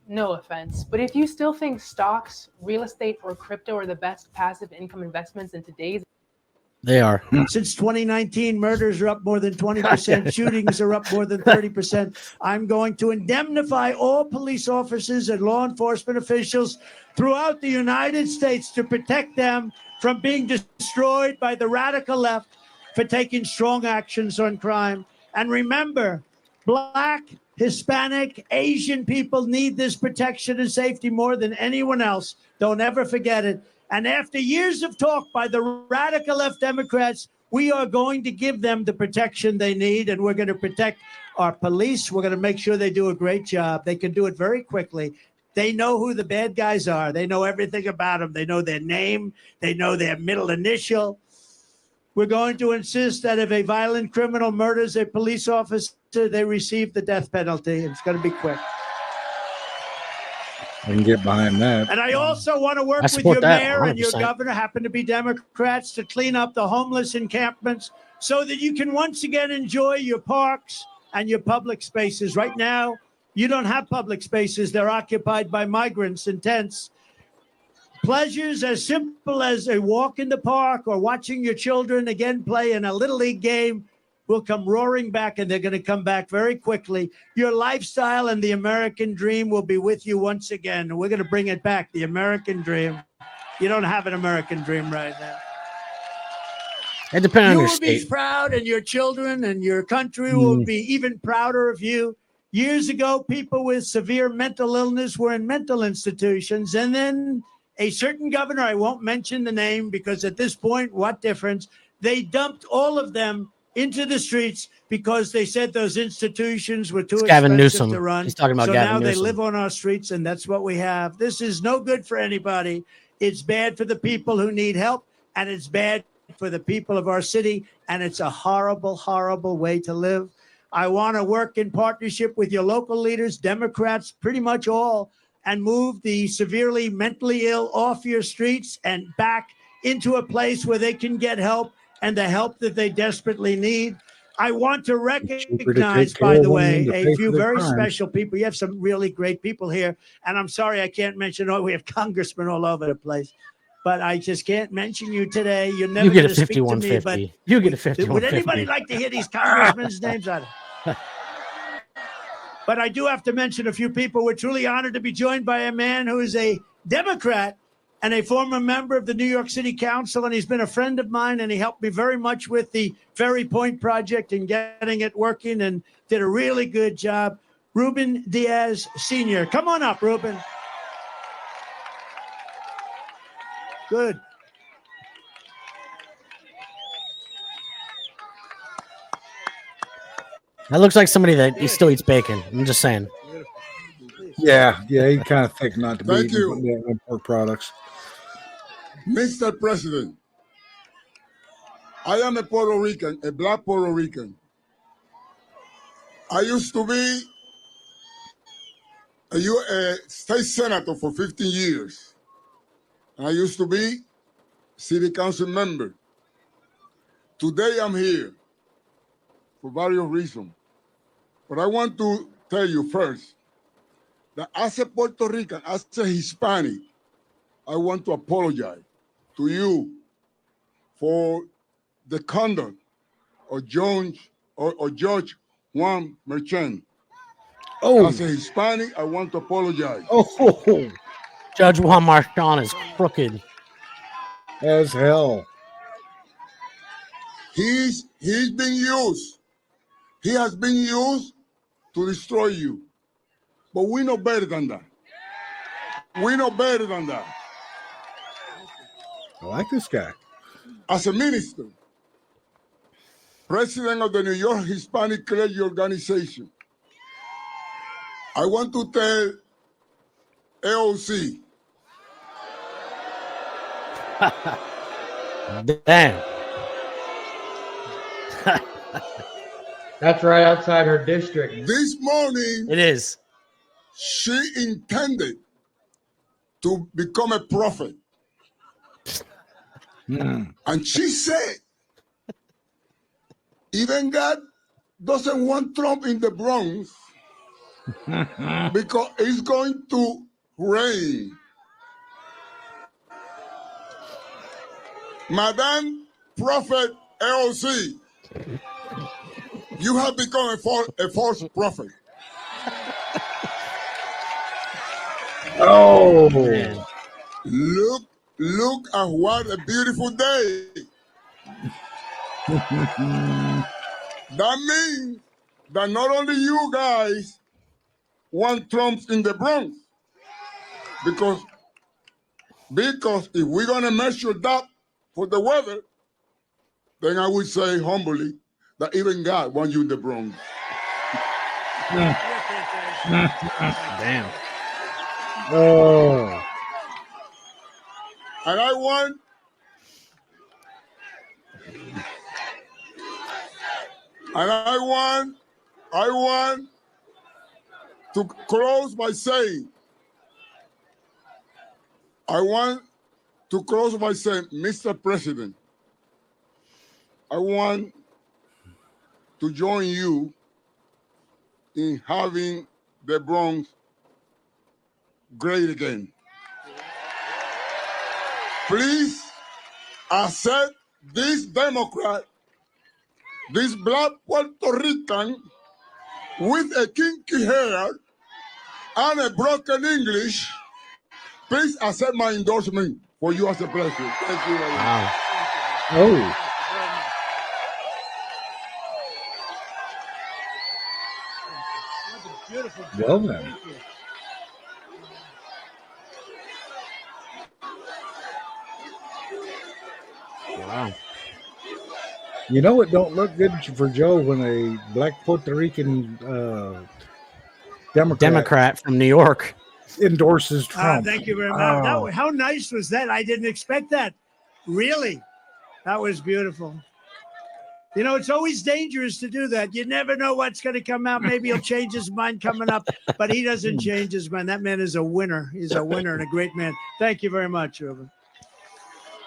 No offense, but if you still think stocks, real estate, or crypto are the best passive income investments in today's... They are. Since 2019, murders are up more than 20%. Shootings are up more than 30%. I'm going to indemnify all police officers and law enforcement officials throughout the United States to protect them from being destroyed by the radical left for taking strong actions on crime. And remember, Black, Hispanic, Asian people need this protection and safety more than anyone else. Don't ever forget it. And after years of talk by the radical left Democrats, we are going to give them the protection they need, and we're going to protect our police. We're going to make sure they do a great job. They can do it very quickly. They know who the bad guys are. They know everything about them. They know their name. They know their middle initial. We're going to insist that if a violent criminal murders a police officer, they receive the death penalty. It's going to be quick. I can get behind that. And I also want to work with support your that mayor and your 100%. governor, happen to be Democrats, to clean up the homeless encampments so that you can once again enjoy your parks and your public spaces. Right now, you don't have public spaces. They're occupied by migrants in tents. Pleasures as simple as a walk in the park or watching your children again play in a Little League game will come roaring back, and they're going to come back very quickly. Your lifestyle and the American dream will be with you once again. And we're going to bring it back, the American dream. You don't have an American dream right now. It depends on You your will be state. proud, and your children and your country will be even prouder of you. Years ago, people with severe mental illness were in mental institutions, and then a certain governor, I won't mention the name because at this point, what difference? They dumped all of them into the streets because they said those institutions were too Gavin expensive Newsom. to run. He's talking about so Gavin now they Newsom. live on our streets, and that's what we have. This is no good for anybody. It's bad for the people who need help, and it's bad for the people of our city, and it's a horrible, horrible way to live. I want to work in partnership with your local leaders, Democrats, pretty much all, and move the severely mentally ill off your streets and back into a place where they can get help and the help that they desperately need. I want to recognize, by the way, a few very special people. You have some really great people here, and I'm sorry I can't mention all. We have congressmen all over the place, but I just can't mention you today. You're never You get going a to speak to me, but 5150. You get a 5150. would anybody like to hear these congressmen's names? But I do have to mention a few people. We're truly honored to be joined by a man who is a Democrat and a former member of the New York City Council, and he's been a friend of mine, and he helped me very much with the Ferry Point project and getting it working, and did a really good job. Ruben Diaz Sr. Come on up, Ruben. Good. That looks like somebody that he still eats bacon. I'm just saying. Yeah, he kind of thick not to be Thank eating you. pork products. Mr. President, I am a Puerto Rican, a black Puerto Rican. I used to be a state senator for 15 years. I used to be city council member. Today I'm here for various reasons. But I want to tell you first that as a Puerto Rican, as a Hispanic, I want to apologize to you for the conduct of George Juan Merchant. Oh. As a Hispanic, I want to apologize. Oh, Judge Juan Marchand is crooked as hell. He's been used. He has been used to destroy you. But we know better than that. We know better than that. I like this guy. As a minister, president of the New York Hispanic Clergy Organization, I want to tell AOC. Damn. That's right outside her district. This morning, it is. She intended to become a prophet. And she said, even God doesn't want Trump in the Bronx because it's going to rain. Madam Prophet AOC, you have become a false prophet. Oh, man. Look at what a beautiful day. That means that not only you guys want Trump in the Bronx, because if we're gonna measure that for the weather, then I would say humbly that even God wants you in the Bronx. Damn. Oh. And I want to close by saying I want to close by saying, Mr. President, I want to join you in having the Bronx great again. Please accept this Democrat, this black Puerto Rican with a kinky hair and a broken English. Please accept my endorsement for you as a president. Thank you very much. Wow. Oh. Beautiful. Well then. Wow. You know it don't look good for Joe when a black Puerto Rican Democrat from New York endorses Trump. Thank you very much. Oh. How nice was that? I didn't expect that. Really? That was beautiful. You know, it's always dangerous to do that. You never know what's going to come out. Maybe he'll change his mind coming up, but he doesn't change his mind. That man is a winner. He's a winner and a great man. Thank you very much, Ruben.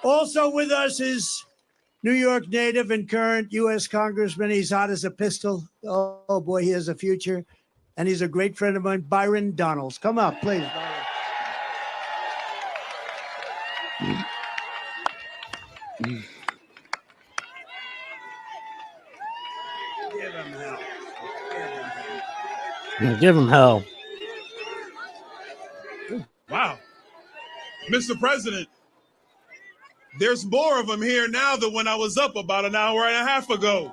Also with us is New York native and current U.S. Congressman. He's hot as a pistol. Oh boy, he has a future. And he's a great friend of mine, Byron Donalds. Come up, please, Byron. Give him hell. Give him hell. Wow. Mr. President, there's more of them here now than when I was up about an hour and a half ago.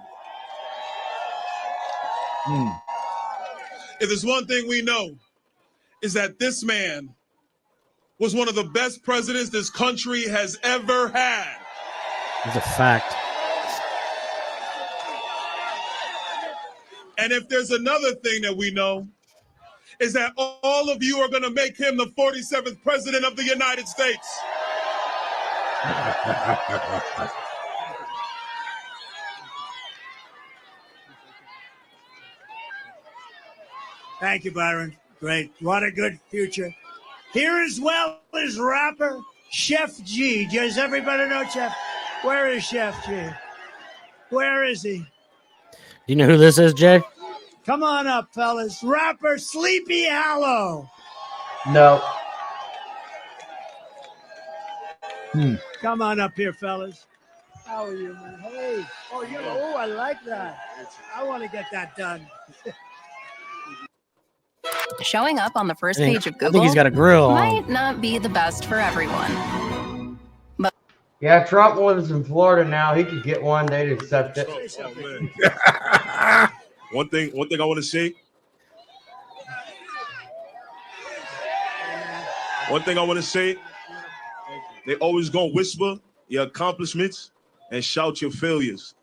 If there's one thing we know, is that this man was one of the best presidents this country has ever had. It's a fact. And if there's another thing that we know, is that all of you are going to make him the 47th president of the United States. Thank you, Byron. Great. What a good future. Here as well is rapper Chef G. Does everybody know Chef? Where is Chef G? Where is he? Do you know who this is, Jay? Come on up, fellas. Rapper Sleepy Hollow. No. Come on up here, fellas. How are you, man? Hey. Oh, I like that. I want to get that done. Showing up on the first I think- page of I Google think he's got a grill on. might not be the best for everyone. But Yeah, Trump lives in Florida now. He could get one. They'd accept it. One thing I want to say. One thing I want to say. They always gonna whisper your accomplishments and shout your failures.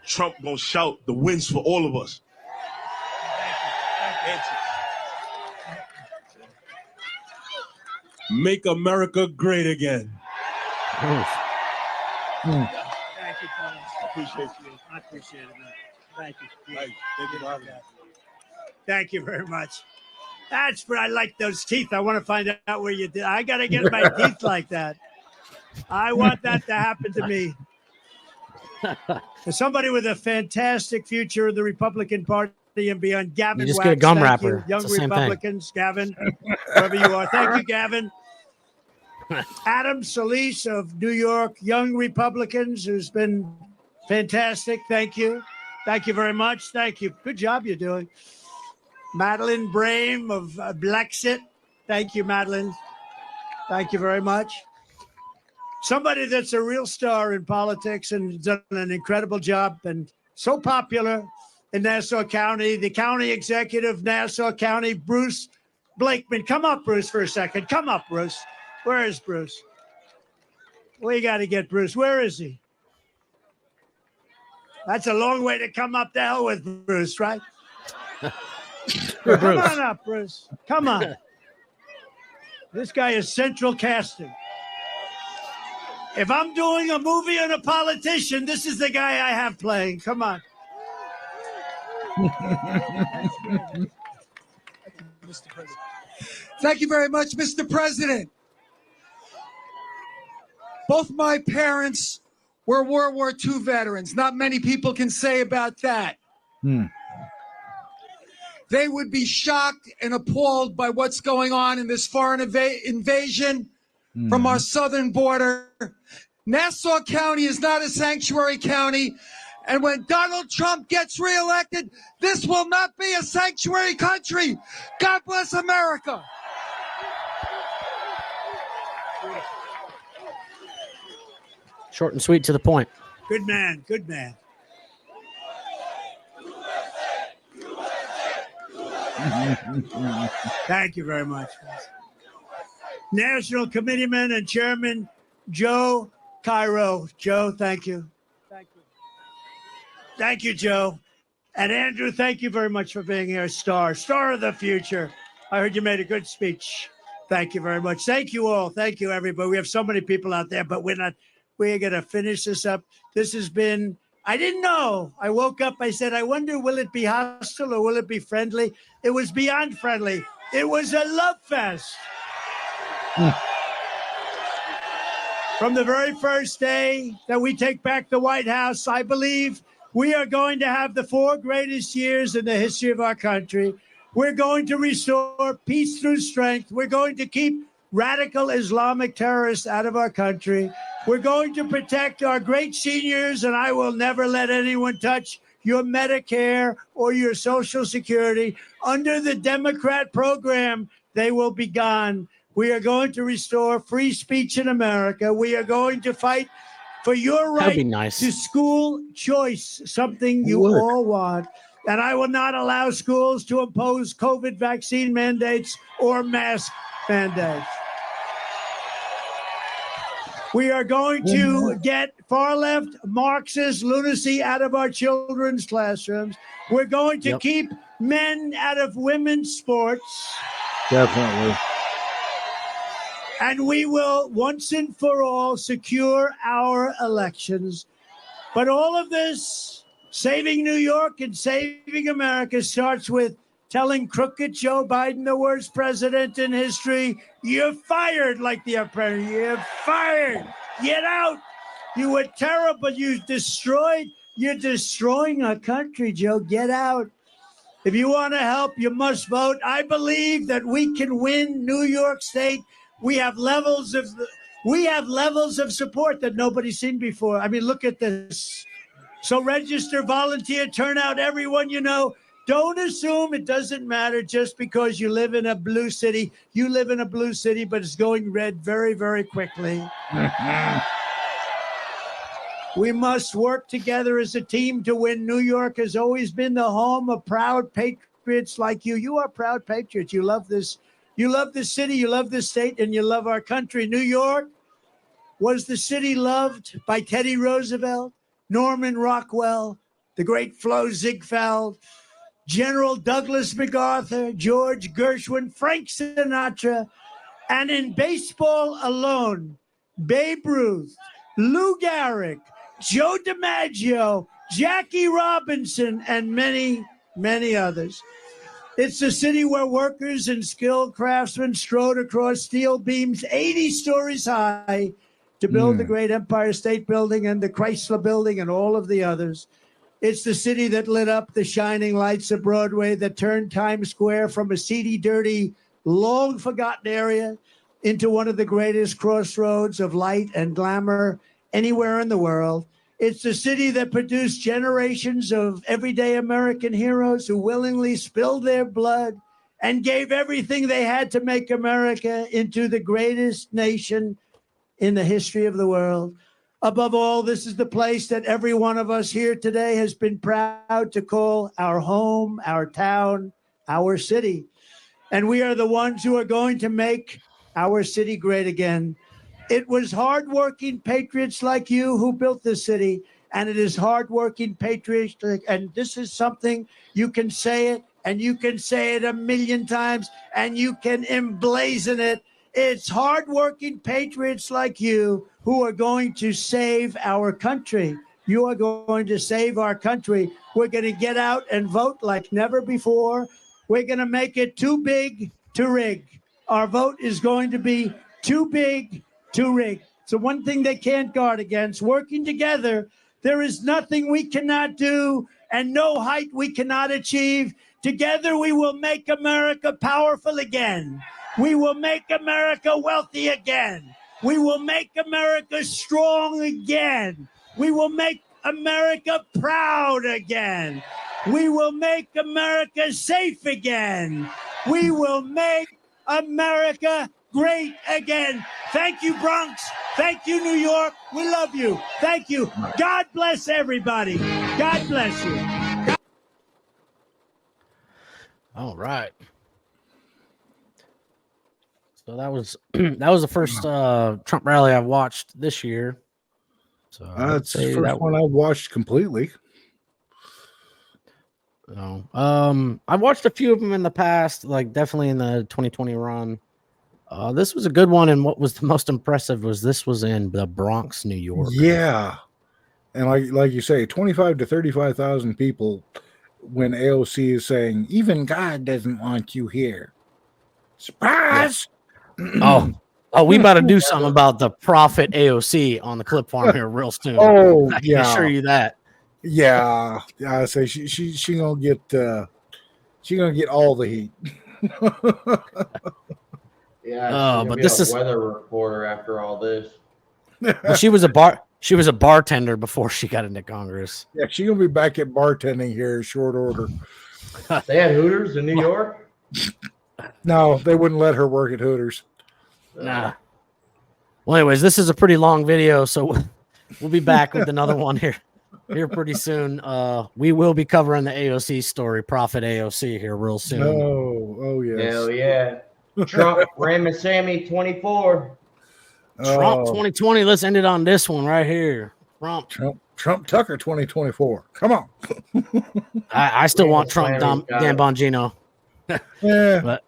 Trump gonna shout the wins for all of us. Make America great again. Thank you, fellas. Appreciate you. I appreciate it, man. Thank you. Thank you very much. That's where I like those teeth. I want to find out where you did. I got to get my teeth like that. I want that to happen to me. For somebody with a fantastic future in the Republican Party and beyond, Gavin. You just Wax, get a gum thank wrapper. you. Young It's the same Republicans, Gavin, wherever you are. Thank you, Gavin. Adam Solis of New York, Young Republicans, who's been fantastic. Thank you. Thank you very much. Thank you. Good job you're doing. Madeline Brame of Blexit. Thank you, Madeline. Thank you very much. Somebody that's a real star in politics and done an incredible job and so popular in Nassau County. The county executive, Nassau County, Bruce Blakeman. Come up, Bruce, for a second. Come up, Bruce. Where is Bruce? We got to get Bruce. Where is he? That's a long way to come up the hill with Bruce, right? Come on up, Bruce. Come on. This guy is central casting. If I'm doing a movie on a politician, this is the guy I have playing. Come on. Thank you very much, Mr. President. Both my parents were World War II veterans. Not many people can say about that. They would be shocked and appalled by what's going on in this foreign invasion from our southern border. Nassau County is not a sanctuary county. And when Donald Trump gets reelected, this will not be a sanctuary country. God bless America. Short and sweet to the point. Good man. Good man. Thank you very much. National Committeeman and Chairman Joe Cairo. Joe, thank you. Thank you, Joe. And Andrew, thank you very much for being here. Star of the future. I heard you made a good speech. Thank you very much. Thank you all. Thank you, everybody. We have so many people out there, but we're going to finish this up. This has been, I didn't know. I woke up, I said, I wonder, will it be hostile or will it be friendly? It was beyond friendly. It was a love fest. From the very first day that we take back the White House, I believe we are going to have the 4 greatest years in the history of our country. We're going to restore peace through strength. We're going to keep radical Islamic terrorists out of our country. We're going to protect our great seniors, and I will never let anyone touch your Medicare or your Social Security. Under the Democrat program, they will be gone. We are going to restore free speech in America. We are going to fight for your right to school choice, something you all want. And I will not allow schools to impose COVID vaccine mandates or mask mandates. We are going to get far-left Marxist lunacy out of our children's classrooms. We're going to keep men out of women's sports. Definitely. And we will, once and for all, secure our elections. But all of this, saving New York and saving America, starts with telling crooked Joe Biden, the worst president in history, you're fired, like the apprentice. You're fired. Get out. You were terrible. You're destroying our country, Joe. Get out. If you want to help, you must vote. I believe that we can win New York State. We have levels of support that nobody's seen before. I mean, look at this. So register, volunteer, turn out everyone you know. Don't assume it doesn't matter just because you live in a blue city. You live in a blue city, but it's going red very, very quickly. We must work together as a team to win. New York has always been the home of proud patriots like you. You are proud patriots. You love this. You love this city, you love this state, and you love our country. New York was the city loved by Teddy Roosevelt, Norman Rockwell, the great Flo Ziegfeld, General Douglas MacArthur, George Gershwin, Frank Sinatra, and in baseball alone, Babe Ruth, Lou Gehrig, Joe DiMaggio, Jackie Robinson, and many, many others. It's a city where workers and skilled craftsmen strode across steel beams 80 stories high to build the great Empire State Building and the Chrysler Building and all of the others. It's the city that lit up the shining lights of Broadway, that turned Times Square from a seedy, dirty, long-forgotten area into one of the greatest crossroads of light and glamour anywhere in the world. It's the city that produced generations of everyday American heroes who willingly spilled their blood and gave everything they had to make America into the greatest nation in the history of the world. Above all, this is the place that every one of us here today has been proud to call our home, our town, our city. And we are the ones who are going to make our city great again. It was hardworking patriots like you who built this city, and it is hardworking patriots, and this is something you can say it, and you can say it 1,000,000 times, and you can emblazon it. It's hardworking patriots like you who are going to save our country. You are going to save our country. We're going to get out and vote like never before. We're going to make it too big to rig. Our vote is going to be too big to rig. It's the one thing they can't guard against. Working together, there is nothing we cannot do and no height we cannot achieve. Together, we will make America powerful again. We will make America wealthy again. We will make America strong again. We will make America proud again. We will make America safe again. We will make America great again. Thank you, Bronx. Thank you, New York. We love you. Thank you. God bless everybody. God bless you. All right. So that was the first Trump rally I've watched this year. So that's the first one I've watched completely. So, I've watched a few of them in the past, like definitely in the 2020 run. This was a good one, and what was the most impressive was this was in the Bronx, New York. Yeah, and like you say, 25 to 35,000 people. When AOC is saying, "Even God doesn't want you here." Surprise! Yeah. Oh, we about to do something about the prophet AOC on the clip farm here real soon. Oh, I can assure you that. Yeah, I say she gonna get all the heat. Yeah, but this is weather reporter after all this. Well, she was a bartender before she got into Congress. Yeah, she's gonna be back at bartending here in short order. They had Hooters in New York? No, they wouldn't let her work at Hooters. Nah. Well, anyways, this is a pretty long video, so we'll be back with another one here pretty soon. We will be covering the AOC story, Prophet AOC, here real soon. Oh yes. Hell yeah. Trump, Raymond Sammy, 24. Trump 2020. Let's end it on this one right here. Trump Tucker 2024. Come on. I still want Trump Dan Bongino. Yeah. But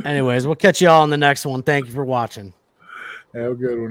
anyways, we'll catch you all on the next one. Thank you for watching. Have a good one.